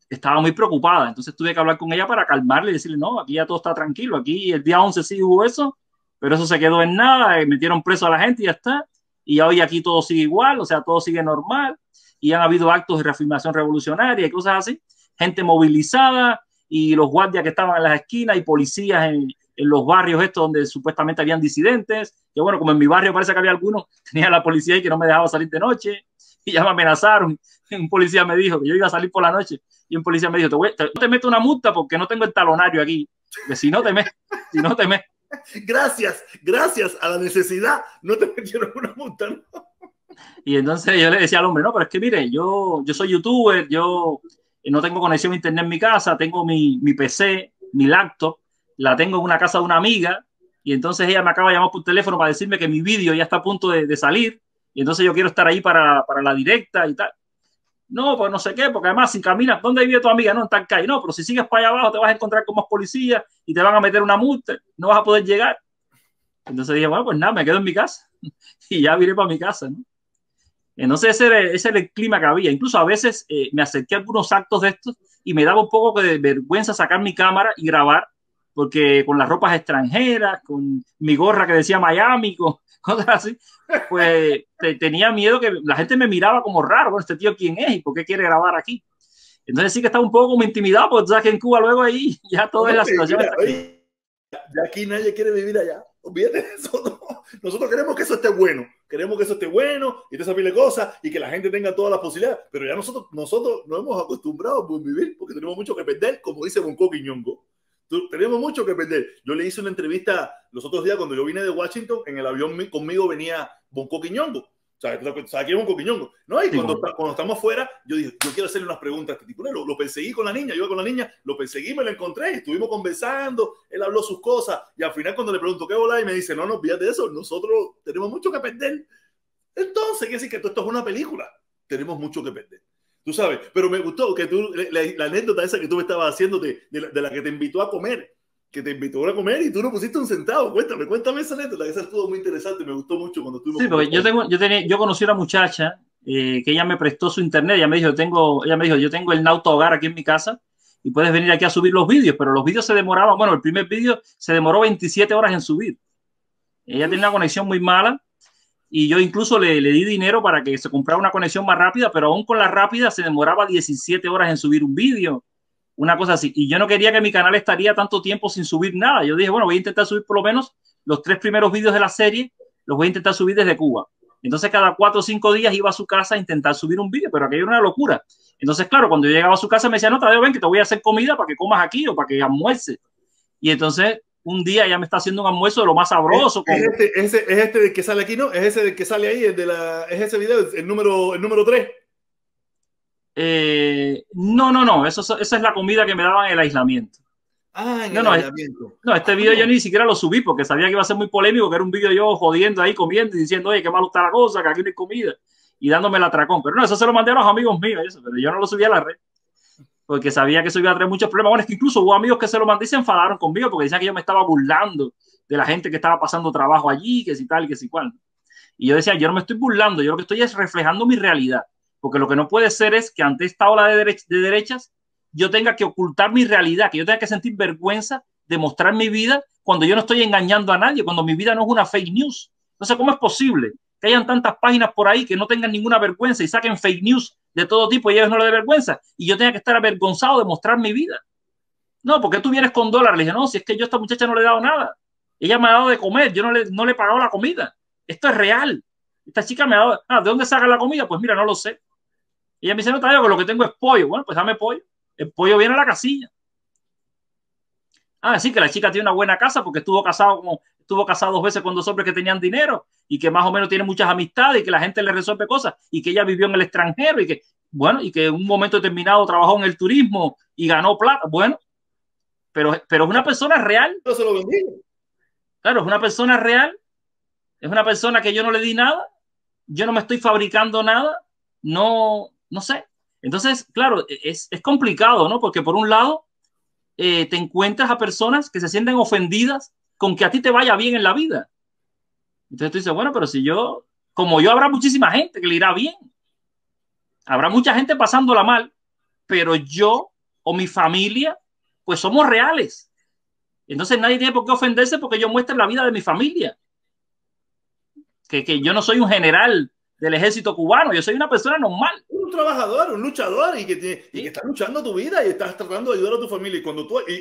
estaba muy preocupada. Entonces tuve que hablar con ella para calmarle y decirle, no, aquí ya todo está tranquilo, aquí el día 11 sí hubo eso, pero eso se quedó en nada, metieron preso a la gente y ya está, y hoy aquí todo sigue igual, o sea, todo sigue normal, y han habido actos de reafirmación revolucionaria y cosas así, gente movilizada y los guardias que estaban en las esquinas y policías en los barrios estos donde supuestamente habían disidentes, que bueno, como en mi barrio parece que había algunos, tenía la policía ahí que no me dejaba salir de noche y ya me amenazaron. Un policía me dijo que yo iba a salir por la noche y un policía me dijo, no te meto una multa porque no tengo el talonario aquí, que si no te metes. Gracias a la necesidad no te metieron una multa, ¿no? Y entonces yo le decía al hombre, no, pero es que mire, yo soy youtuber, yo no tengo conexión a internet en mi casa, tengo mi PC, mi laptop, la tengo en una casa de una amiga, y entonces ella me acaba de llamar por teléfono para decirme que mi vídeo ya está a punto de salir, y entonces yo quiero estar ahí para la directa y tal. No, pues no sé qué, porque además si caminas, ¿dónde vive tu amiga? No, en tal calle. No, pero si sigues para allá abajo te vas a encontrar con más policías y te van a meter una multa, no vas a poder llegar. Entonces dije, bueno, pues nada, me quedo en mi casa y ya viré para mi casa, ¿no? Entonces ese era el clima que había. Incluso a veces me acerqué a algunos actos de estos y me daba un poco de vergüenza sacar mi cámara y grabar, porque con las ropas extranjeras, con mi gorra que decía Miami, con cosas así, pues tenía miedo que la gente me miraba como raro, bueno, este tío quién es y por qué quiere grabar aquí. Entonces sí que estaba un poco como intimidado, porque tú sabes que en Cuba luego ahí ya toda la situación está aquí. Ya aquí nadie quiere vivir allá. Olvídate de eso. ¿No? Nosotros queremos que eso esté bueno. Queremos que eso esté bueno y te esa pile de cosas y que la gente tenga todas las posibilidades. Pero ya nosotros nos hemos acostumbrado a vivir porque tenemos mucho que perder, como dice Bonco Quiñongo. Tenemos mucho que perder. Yo le hice una entrevista los otros días cuando yo vine de Washington. En el avión conmigo venía Bonco Quiñongo. ¿Sabes quién es Bonco Quiñongo? ¿No? Y cuando estamos fuera, yo dije, yo quiero hacerle unas preguntas a este tipo. Lo perseguí con la niña, yo iba con la niña, lo perseguí, me lo encontré, estuvimos conversando, él habló sus cosas, y al final cuando le pregunto qué bola, y me dice, no, olvídate de eso, nosotros tenemos mucho que perder. Entonces, quiere decir que esto es una película, tenemos mucho que perder. Tú sabes, pero me gustó que tú, la anécdota esa que tú me estabas haciendo de la que te invitó a comer, y tú no pusiste un centavo. Cuéntame esa anécdota, esa estuvo muy interesante, me gustó mucho cuando tú Sí, porque yo conocí a una muchacha que ella me prestó su internet, ella me dijo, yo tengo el Nauta Hogar aquí en mi casa y puedes venir aquí a subir los vídeos, pero los vídeos se demoraban, bueno, el primer vídeo se demoró 27 horas en subir. Ella tenía una conexión muy mala y yo incluso le di dinero para que se comprara una conexión más rápida, pero aún con la rápida se demoraba 17 horas en subir un vídeo, una cosa así. Y yo no quería que mi canal estaría tanto tiempo sin subir nada. Yo dije, bueno, voy a intentar subir por lo menos los 3 primeros vídeos de la serie, los voy a intentar subir desde Cuba. Entonces cada 4 o 5 días iba a su casa a intentar subir un vídeo, pero aquello era una locura. Entonces, claro, cuando yo llegaba a su casa me decía, no, Tadeo, ven que te voy a hacer comida para que comas aquí o para que almuerces. Y entonces un día ella me está haciendo un almuerzo de lo más sabroso. Es este del que sale aquí, ¿no? Es ese del que sale ahí, es ese video, el número 3. No, esa es la comida que me daban en el aislamiento. Ah, en No, el no, aislamiento. no, este video yo ni siquiera lo subí porque sabía que iba a ser muy polémico, que era un video yo jodiendo ahí, comiendo y diciendo, oye, qué malo está la cosa, que aquí no hay comida, y dándome el atracón. Pero no, eso se lo mandé a los amigos míos, eso, pero yo no lo subí a la red porque sabía que eso iba a traer muchos problemas. Bueno, es que incluso hubo amigos que se lo mandé y se enfadaron conmigo porque decían que yo me estaba burlando de la gente que estaba pasando trabajo allí, que si tal, que si cual. Y yo decía, yo no me estoy burlando, yo lo que estoy es reflejando mi realidad, porque lo que no puede ser es que ante esta ola de derechas yo tenga que ocultar mi realidad, que yo tenga que sentir vergüenza de mostrar mi vida cuando yo no estoy engañando a nadie, cuando mi vida no es una fake news. Entonces, ¿cómo es posible que hayan tantas páginas por ahí que no tengan ninguna vergüenza y saquen fake news de todo tipo y a ellos no les dé vergüenza y yo tenga que estar avergonzado de mostrar mi vida? No, porque tú vienes con dólares. Le dije, no, si es que yo a esta muchacha no le he dado nada. Ella me ha dado de comer, yo no le he pagado la comida. Esto es real. Esta chica me ha dado, ¿de dónde saca la comida? Pues mira, no lo sé. Y ella me dice, no, que lo que tengo es pollo. Bueno, pues dame pollo. El pollo viene a la casilla. Sí, que la chica tiene una buena casa porque estuvo casado 2 veces con 2 hombres que tenían dinero y que más o menos tiene muchas amistades y que la gente le resuelve cosas y que ella vivió en el extranjero y que, bueno, y que en un momento determinado trabajó en el turismo y ganó plata. Bueno, pero es una persona real. Se lo bendiga. Claro, es una persona real, es una persona que yo no le di nada, yo no me estoy fabricando nada, no sé. Entonces, claro, es complicado, ¿no? Porque por un lado te encuentras a personas que se sienten ofendidas con que a ti te vaya bien en la vida. Entonces tú dices, bueno, pero si yo, como yo, habrá muchísima gente que le irá bien. Habrá mucha gente pasándola mal, pero yo o mi familia, pues somos reales. Entonces nadie tiene por qué ofenderse porque yo muestre la vida de mi familia. Que yo no soy un general del ejército cubano, yo soy una persona normal. Un trabajador, un luchador y que ¿Sí? está luchando tu vida y estás tratando de ayudar a tu familia.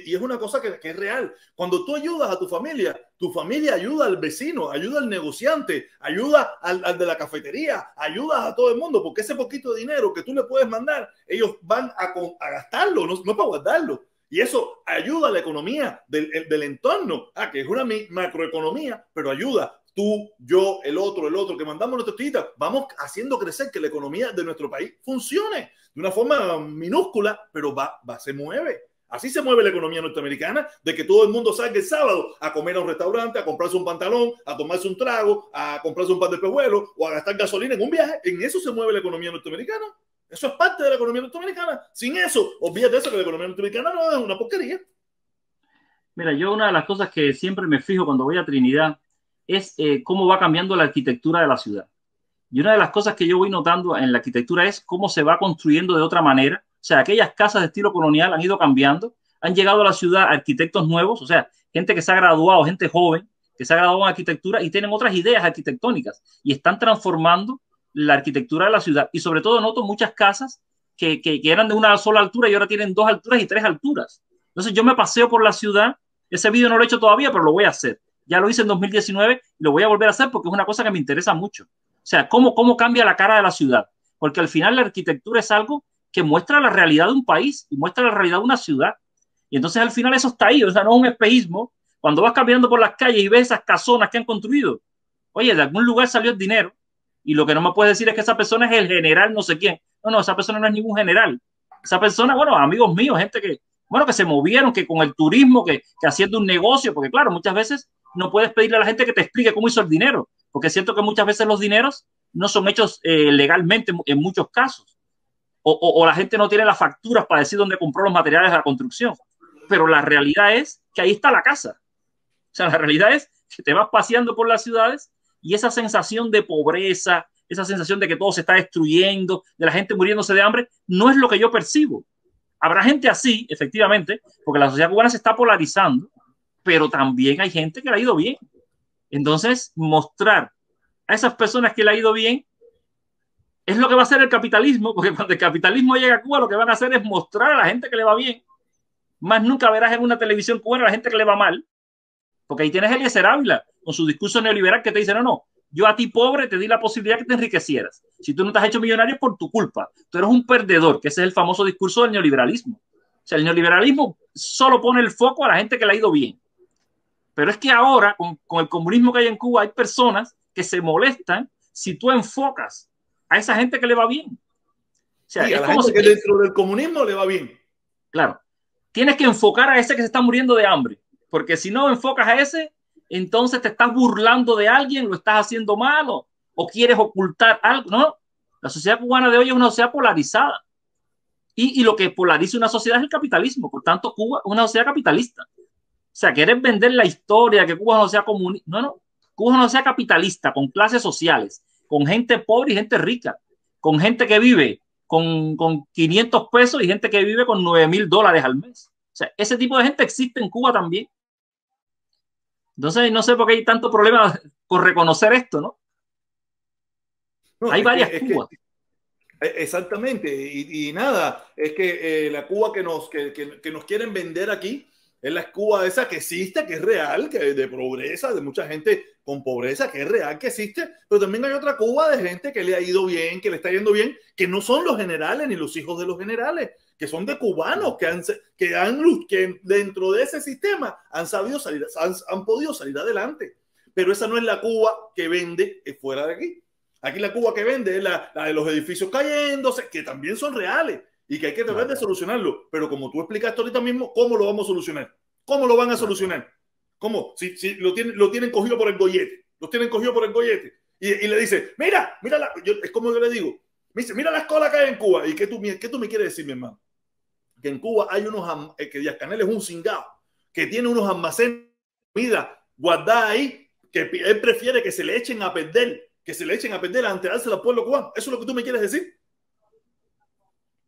Y es una cosa que es real. Cuando tú ayudas a tu familia ayuda al vecino, ayuda al negociante, ayuda al de la cafetería, ayudas a todo el mundo, porque ese poquito de dinero que tú le puedes mandar, ellos van a gastarlo, no para guardarlo. Y eso ayuda a la economía del entorno, que es una macroeconomía, pero ayuda. Tú, yo, el otro, que mandamos nuestras tiritas, vamos haciendo crecer que la economía de nuestro país funcione de una forma minúscula, pero se mueve. Así se mueve la economía norteamericana, de que todo el mundo salga el sábado a comer a un restaurante, a comprarse un pantalón, a tomarse un trago, a comprarse un par de pejuelos o a gastar gasolina en un viaje. En eso se mueve la economía norteamericana. Eso es parte de la economía norteamericana. Sin eso, olvídate de eso, que la economía norteamericana no es una porquería. Mira, yo una de las cosas que siempre me fijo cuando voy a Trinidad es cómo va cambiando la arquitectura de la ciudad. Y una de las cosas que yo voy notando en la arquitectura es cómo se va construyendo de otra manera. O sea, aquellas casas de estilo colonial han ido cambiando, han llegado a la ciudad arquitectos nuevos, o sea, gente que se ha graduado, gente joven, que se ha graduado en arquitectura y tienen otras ideas arquitectónicas y están transformando la arquitectura de la ciudad. Y sobre todo noto muchas casas que eran de una sola altura y ahora tienen 2 alturas y 3 alturas. Entonces yo me paseo por la ciudad, ese vídeo no lo he hecho todavía, pero lo voy a hacer. Ya lo hice en 2019 y lo voy a volver a hacer porque es una cosa que me interesa mucho. O sea, cómo cambia la cara de la ciudad. Porque al final la arquitectura es algo que muestra la realidad de un país y muestra la realidad de una ciudad. Y entonces al final eso está ahí, o sea, no es un espejismo. Cuando vas caminando por las calles y ves esas casonas que han construido, oye, de algún lugar salió el dinero y lo que no me puedes decir es que esa persona es el general no sé quién. No, esa persona no es ningún general. Esa persona, bueno, amigos míos, gente que, bueno, que se movieron, que con el turismo, que haciendo un negocio, porque claro, muchas veces no puedes pedirle a la gente que te explique cómo hizo el dinero, porque es cierto que muchas veces los dineros no son hechos legalmente en muchos casos, o la gente no tiene las facturas para decir dónde compró los materiales de la construcción, pero la realidad es que ahí está la casa. O sea, la realidad es que te vas paseando por las ciudades y esa sensación de pobreza, esa sensación de que todo se está destruyendo, de la gente muriéndose de hambre, no es lo que yo percibo. Habrá gente así, efectivamente, porque la sociedad cubana se está polarizando, pero también hay gente que le ha ido bien. Entonces, mostrar a esas personas que le ha ido bien es lo que va a hacer el capitalismo, porque cuando el capitalismo llega a Cuba, lo que van a hacer es mostrar a la gente que le va bien. Más nunca verás en una televisión cubana a la gente que le va mal, porque ahí tienes a Eliezer Ávila con su discurso neoliberal que te dice, no, yo a ti pobre te di la posibilidad que te enriquecieras. Si tú no te has hecho millonario es por tu culpa. Tú eres un perdedor, que ese es el famoso discurso del neoliberalismo. O sea, el neoliberalismo solo pone el foco a la gente que le ha ido bien. Pero es que ahora, con el comunismo que hay en Cuba, hay personas que se molestan si tú enfocas a esa gente que le va bien. O sea, Sí, es a la como gente si... que dentro del comunismo le va bien. Claro, tienes que enfocar a ese que se está muriendo de hambre, porque si no enfocas a ese, entonces te estás burlando de alguien, lo estás haciendo mal o quieres ocultar algo. No, la sociedad cubana de hoy es una sociedad polarizada y lo que polariza una sociedad es el capitalismo. Por tanto, Cuba es una sociedad capitalista. O sea, quieres vender la historia que Cuba es una sociedad comunista. No, no, Cuba es una sociedad capitalista con clases sociales, con gente pobre y gente rica, con gente que vive con 500 pesos y gente que vive con $9,000 al mes. O sea, ese tipo de gente existe en Cuba también. Entonces, no sé por qué hay tanto problema por reconocer esto, ¿no? No, Hay varias Cubas. Exactamente, y nada, es que la Cuba que nos quieren vender aquí es la Cuba esa que existe, que es real, que es de pobreza, de mucha gente con pobreza, que es real, que existe, pero también hay otra Cuba de gente que le ha ido bien, que le está yendo bien, que no son los generales ni los hijos de los generales, que son de cubanos que dentro de ese sistema han sabido salir, han podido salir adelante, pero esa no es la Cuba que vende fuera de aquí. Aquí la Cuba que vende es la de los edificios cayéndose, que también son reales y que hay que tratar de solucionarlo. Pero como tú explicaste ahorita mismo, ¿cómo lo vamos a solucionar? ¿Cómo lo van a solucionar? ¿Cómo? Si lo tienen cogido por el gollete. Los tienen cogido por el gollete. Y le dice, mira, es como yo le digo. Me dice, mira la escuela que hay en Cuba. ¿Y qué tú me quieres decir, mi hermano? Que en Cuba hay que Díaz-Canel es un cingado, que tiene unos almacenes de comida guardada ahí, que él prefiere que se le echen a perder antes de dársela al pueblo cubano. ¿Eso es lo que tú me quieres decir?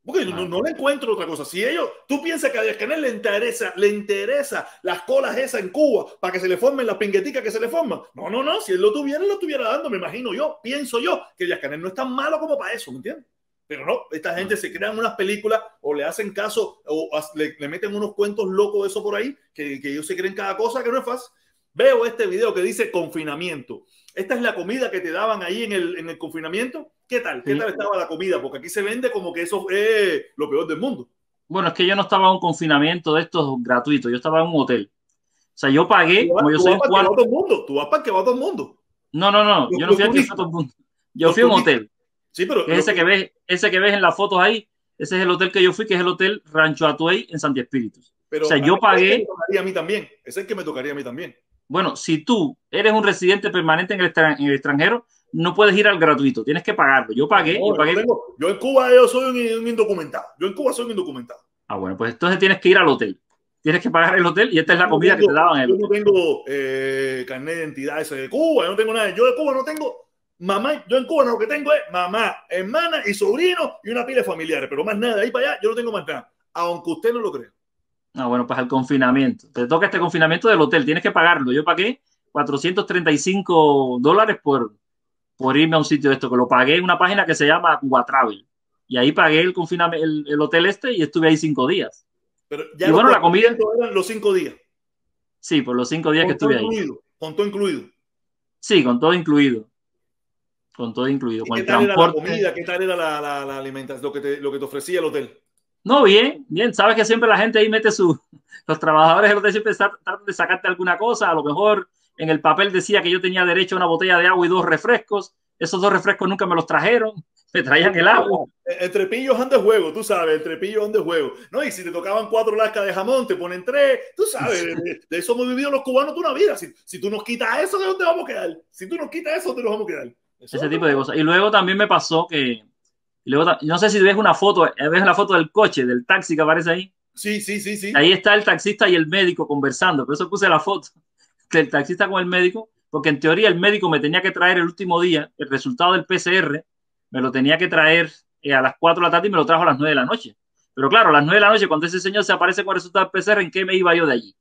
Porque no le encuentro otra cosa. Si tú piensas que a Díaz-Canel le interesa las colas esas en Cuba para que se le formen las pingueticas que se le forman. No. Si él lo estuviera dando, me imagino yo, pienso yo, que Díaz-Canel no es tan malo como para eso, ¿me entiendes? Pero no, esta gente se crean unas películas o le hacen caso o le meten unos cuentos locos de eso por ahí, que ellos se creen cada cosa que no es fácil. Veo este video que dice confinamiento. Esta es la comida que te daban ahí en el confinamiento. ¿Qué tal? ¿Qué tal estaba la comida? Porque aquí se vende como que eso es lo peor del mundo. Bueno, es que yo no estaba en un confinamiento de estos gratuitos, yo estaba en un hotel. O sea, yo pagué, como yo soy un cubano. Tú vas para que va todo el mundo. No, yo no fui a que va todo el mundo. Yo fui a un hotel. Sí, pero ese que ves en las fotos ahí, ese es el hotel que yo fui, que es el Hotel Rancho Atuey en Santi Espíritus. Pero o sea, yo pagué. Es el que me tocaría a mí también. Es el que me tocaría a mí también. Bueno, si tú eres un residente permanente en el extranjero, no puedes ir al gratuito, tienes que pagarlo. Yo pagué. Yo en Cuba yo soy un indocumentado. Ah, bueno, pues entonces tienes que ir al hotel. Tienes que pagar el hotel y esta es la comida que te daban en el hotel. Yo no tengo carnet de identidad ese de Cuba, yo no tengo nada. Yo de Cuba no tengo mamá. Yo en Cuba lo que tengo es mamá, hermana y sobrino y una pila de familiares, pero más nada, de ahí para allá yo no tengo más nada, aunque usted no lo crea. Ah, bueno, pues al confinamiento. Te toca este confinamiento del hotel, tienes que pagarlo. Yo pagué $435 por irme a un sitio de esto, que lo pagué en una página que se llama Cuba Travel. Y ahí pagué el confinamiento, el hotel este, y estuve ahí 5 días. Pero ya y bueno, la comida eran los 5 días. Sí, por los 5 días que estuve ahí. Con todo incluido. Sí, con todo incluido. Con todo incluido. ¿Qué tal era la comida? ¿Qué tal era la alimentación? Lo que te ofrecía el hotel. No, bien. Sabes que siempre la gente ahí mete los trabajadores del hotel siempre tratan de sacarte alguna cosa. A lo mejor en el papel decía que yo tenía derecho a una botella de agua y 2 refrescos. Esos 2 refrescos nunca me los trajeron. Me traían el agua. Entre pillos ande juego, tú sabes, entre pillos ande juego. No, y si te tocaban 4 lascas de jamón, te ponen 3, tú sabes, de eso hemos vivido los cubanos toda una vida. Si tú nos quitas eso, ¿de dónde vamos a quedar? Si tú nos quitas eso, ¿dónde nos vamos a quedar? Ese tipo de cosas. Y luego también me pasó que, no sé si ves una foto, ves la foto del coche, del taxi que aparece ahí. Sí. Ahí está el taxista y el médico conversando. Por eso puse la foto del taxista con el médico, porque en teoría el médico me tenía que traer el último día el resultado del PCR, me lo tenía que traer a las 4 de la tarde y me lo trajo a las 9 de la noche. Pero claro, a las 9 de la noche, cuando ese señor se aparece con el resultado del PCR, ¿en qué me iba yo de allí?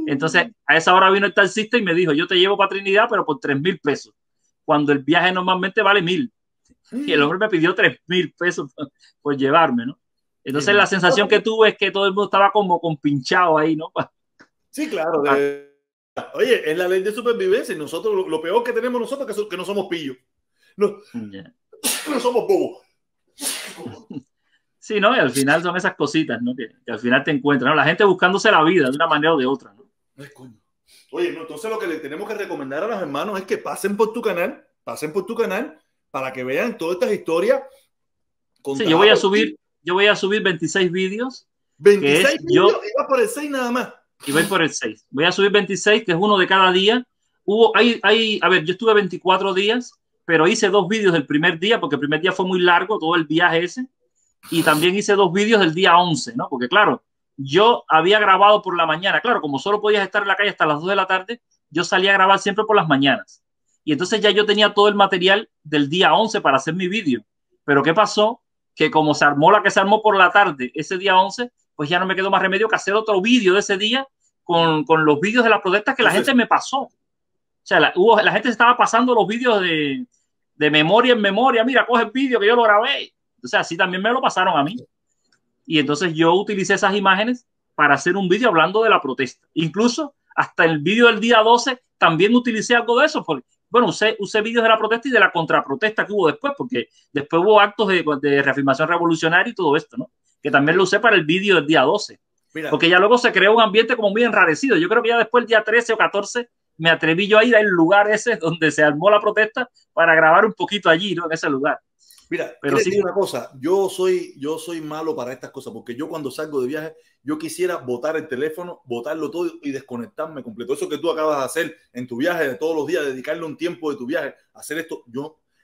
Entonces, a esa hora vino el taxista y me dijo, yo te llevo para Trinidad, pero por 3,000 pesos. Cuando el viaje normalmente vale 1,000. Y el hombre me pidió 3,000 pesos por llevarme, ¿no? Entonces la sensación que tuve es que todo el mundo estaba como compinchado ahí, ¿no? Sí, claro. Oye, es la ley de supervivencia y nosotros, lo peor que tenemos nosotros es que no somos pillos. No somos bobos. Sí, ¿no? Y al final son esas cositas, ¿no? Que al final te encuentran, ¿no? La gente buscándose la vida de una manera o de otra, ¿no? Oye, entonces lo que le tenemos que recomendar a los hermanos es que pasen por tu canal para que vean todas estas historias. Sí, yo voy a subir 26 vídeos que 26 es vídeos y va por el 6 nada más. Y voy por el 6. Voy a subir 26, que es uno de cada día. A ver, yo estuve 24 días, pero hice 2 vídeos del primer día, porque el primer día fue muy largo, todo el viaje ese. Y también hice 2 vídeos del día 11, ¿no? Porque claro, yo había grabado por la mañana. Claro, como solo podías estar en la calle hasta las 2 de la tarde, yo salía a grabar siempre por las mañanas. Y entonces ya yo tenía todo el material del día 11 para hacer mi vídeo. Pero ¿qué pasó? Que como se armó la que se armó por la tarde ese día 11, pues ya no me quedó más remedio que hacer otro vídeo de ese día con los vídeos de las protestas que la gente me pasó. O sea, la gente se estaba pasando los vídeos de memoria en memoria. Mira, coge el vídeo que yo lo grabé. O sea, así también me lo pasaron a mí. Y entonces yo utilicé esas imágenes para hacer un vídeo hablando de la protesta. Incluso hasta el vídeo del día 12 también utilicé algo de eso. Porque, bueno, usé vídeos de la protesta y de la contraprotesta que hubo después, porque después hubo actos de reafirmación revolucionaria y todo esto, ¿no? Que también lo usé para el vídeo del día 12. Mira. Porque ya luego se creó un ambiente como muy enrarecido. Yo creo que ya después el día 13 o 14 me atreví yo a ir al lugar ese donde se armó la protesta para grabar un poquito allí, ¿no? En ese lugar. Mira, pero sí, una cosa, yo soy malo para estas cosas, porque yo cuando salgo de viaje, yo quisiera botar el teléfono, botarlo todo y desconectarme completo. Eso que tú acabas de hacer en tu viaje de todos los días, dedicarle un tiempo de tu viaje a hacer esto,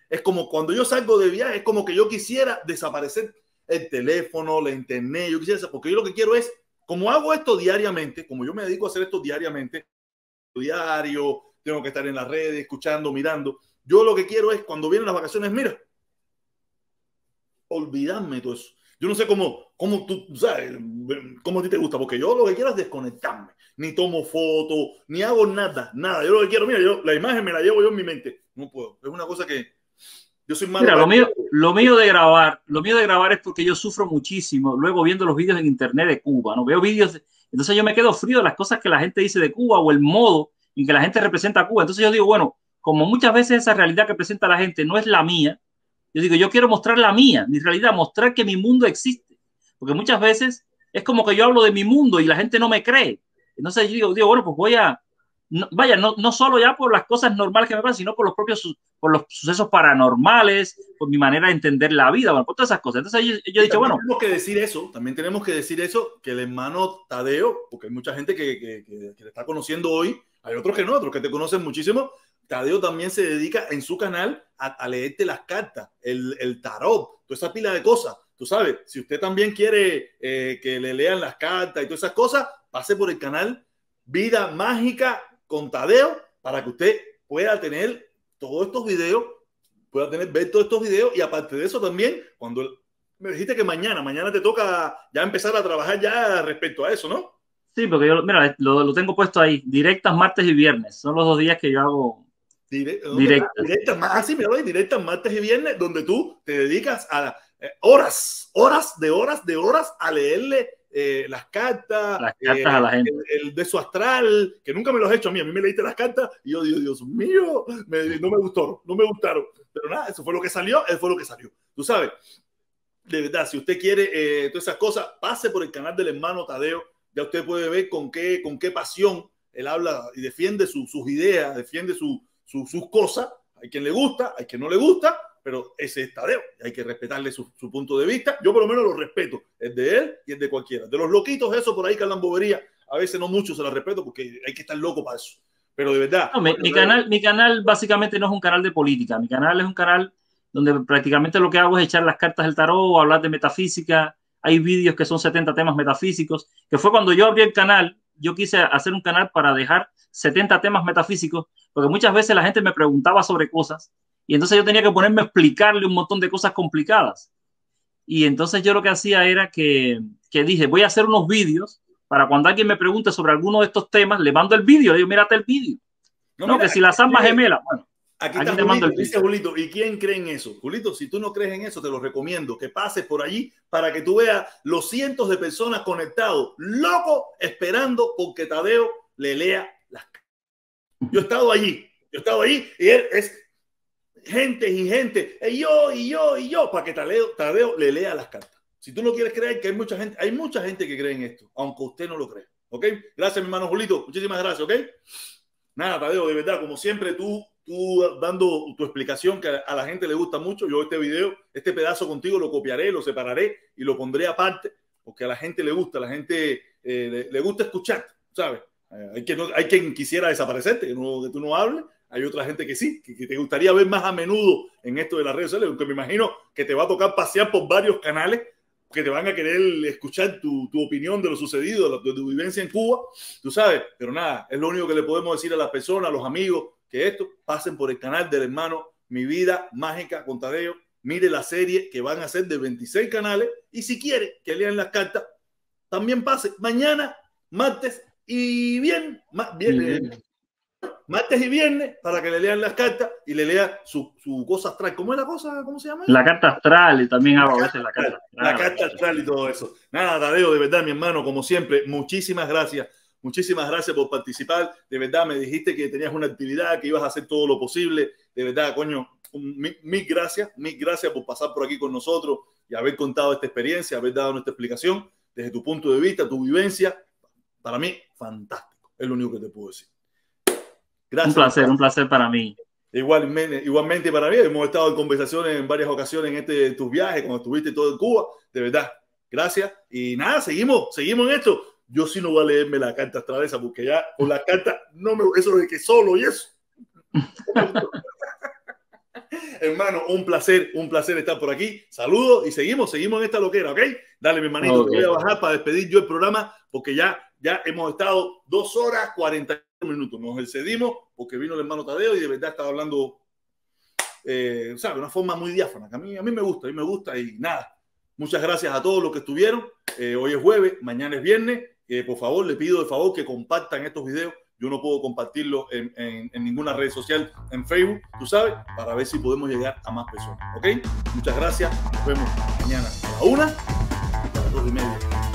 es como cuando yo salgo de viaje, es como que yo quisiera desaparecer el teléfono, la internet, yo quisiera, porque yo lo que quiero es, como hago esto diariamente, como yo me dedico a hacer esto diariamente, diario, tengo que estar en las redes, escuchando, mirando, yo lo que quiero es, cuando vienen las vacaciones, mira, olvidarme todo eso. Yo no sé cómo tú, ¿sabes? Cómo a ti te gusta, porque yo lo que quiero es desconectarme. Ni tomo fotos, ni hago nada. Yo lo que quiero, mira, la imagen me la llevo yo en mi mente. No puedo. Es una cosa que yo soy malo. Mira, lo mío de grabar es porque yo sufro muchísimo. Luego viendo los vídeos en internet de Cuba, ¿no? Veo vídeos, entonces yo me quedo frío de las cosas que la gente dice de Cuba o el modo en que la gente representa a Cuba. Entonces yo digo, bueno, como muchas veces esa realidad que presenta la gente no es la mía, yo digo, yo quiero mostrar la mía, mi realidad, mostrar que mi mundo existe. Porque muchas veces es como que yo hablo de mi mundo y la gente no me cree. Entonces yo digo bueno, pues voy a, no solo ya por las cosas normales que me pasan, sino por por los sucesos paranormales, por mi manera de entender la vida, bueno, por todas esas cosas. Entonces yo he dicho, bueno. También tenemos que decir eso, que el hermano Tadeo, porque hay mucha gente que te está conociendo hoy, hay otros que no, otros que te conocen muchísimo. Tadeo también se dedica en su canal a leerte las cartas, el tarot, toda esa pila de cosas. Tú sabes, si usted también quiere que le lean las cartas y todas esas cosas, pase por el canal Vida Mágica con Tadeo para que usted pueda tener todos estos videos, ver todos estos videos, y aparte de eso también, cuando me dijiste que mañana te toca ya empezar a trabajar ya respecto a eso, ¿no? Sí, porque yo, mira, lo tengo puesto ahí, directas martes y viernes, son los 2 días que yo hago directas, martes y viernes, donde tú te dedicas a horas a leerle las cartas a la gente. El de su astral, que nunca me los he hecho a mí me leíste las cartas y yo digo, Dios mío, no me gustaron, pero nada, eso fue lo que salió, tú sabes. De verdad, si usted quiere todas esas cosas, pase por el canal del hermano Tadeo, ya usted puede ver con qué pasión él habla y defiende sus ideas, defiende sus cosas. Hay quien le gusta, hay quien no le gusta, pero ese es Tadeo, hay que respetarle su punto de vista. Yo por lo menos lo respeto, el de él y el de cualquiera. De los loquitos, eso por ahí que hablan bobería, a veces no mucho se la respeto porque hay que estar loco para eso. Pero de verdad. No, mi canal básicamente no es un canal de política, mi canal es un canal donde prácticamente lo que hago es echar las cartas del tarot, hablar de metafísica. Hay vídeos que son 70 temas metafísicos, que fue cuando yo abrí el canal, yo quise hacer un canal para dejar 70 temas metafísicos, porque muchas veces la gente me preguntaba sobre cosas y entonces yo tenía que ponerme a explicarle un montón de cosas complicadas. Y entonces yo lo que hacía era que dije, voy a hacer unos vídeos para cuando alguien me pregunte sobre alguno de estos temas, le mando el vídeo, le digo, mírate el vídeo. No, mira, que si las almas gemelas, bueno. Aquí está Julito, dice Julito, ¿y quién cree en eso? Julito, si tú no crees en eso, te lo recomiendo, que pases por allí para que tú veas los cientos de personas conectados, locos, esperando porque Tadeo le lea las cartas. Yo he estado allí, y él es gente y gente, y yo, para que Tadeo le lea las cartas. Si tú no quieres creer, que hay mucha gente que cree en esto, aunque usted no lo crea, ¿ok? Gracias, mi hermano Julito, muchísimas gracias, ¿ok? Nada, Tadeo, de verdad, como siempre, tú dando tu explicación que a la gente le gusta mucho. Yo este video, este pedazo contigo lo copiaré, lo separaré y lo pondré aparte porque a la gente le gusta, a la gente le gusta escuchar, ¿sabes? Hay quien quisiera desaparecerte, que tú no hables. Hay otra gente que sí, que te gustaría ver más a menudo en esto de las redes sociales, aunque me imagino que te va a tocar pasear por varios canales que te van a querer escuchar tu opinión de lo sucedido, de tu vivencia en Cuba, tú sabes. Pero nada, es lo único que le podemos decir a las personas, a los amigos, que esto pasen por el canal del hermano Mi Vida Mágica con Tadeo. Mire la serie que van a ser de 26 canales, y si quiere que lean las cartas, también pase mañana, martes y viernes, martes y viernes, para que le lean las cartas y le lea su cosa astral. ¿Cómo es la cosa? ¿Cómo se llama? La carta astral, y también hago a veces la carta astral. La carta astral y todo eso. Nada, Tadeo, de verdad, mi hermano, como siempre, muchísimas gracias. Muchísimas gracias por participar. De verdad, me dijiste que tenías una actividad, que ibas a hacer todo lo posible. De verdad, coño, mil gracias por pasar por aquí con nosotros y haber contado esta experiencia, haber dado nuestra explicación desde tu punto de vista, tu vivencia. Para mí, fantástico. Es lo único que te puedo decir. Gracias. Un placer para mí. Igualmente para mí. Hemos estado en conversaciones en varias ocasiones en tus viajes, cuando estuviste todo en Cuba. De verdad, gracias. Y nada, seguimos en esto. Yo sí no voy a leerme la carta astral esa, porque ya con la carta no me, eso de que solo y eso. Hermano, un placer estar por aquí. Saludos y seguimos en esta loquera, ¿ok? Dale, mi hermanito, okay. Voy a bajar para despedir yo el programa, porque ya hemos estado 2 horas 40 minutos. Nos excedimos porque vino el hermano Tadeo y de verdad estaba hablando, ¿sabes? De una forma muy diáfana, que a mí me gusta y nada. Muchas gracias a todos los que estuvieron. Hoy es jueves, mañana es viernes. Por favor, le pido de favor que compartan estos videos. Yo no puedo compartirlo en ninguna red social, en Facebook, tú sabes, para ver si podemos llegar a más personas. ¿Ok? Muchas gracias. Nos vemos mañana a la 1 y a las 2:30.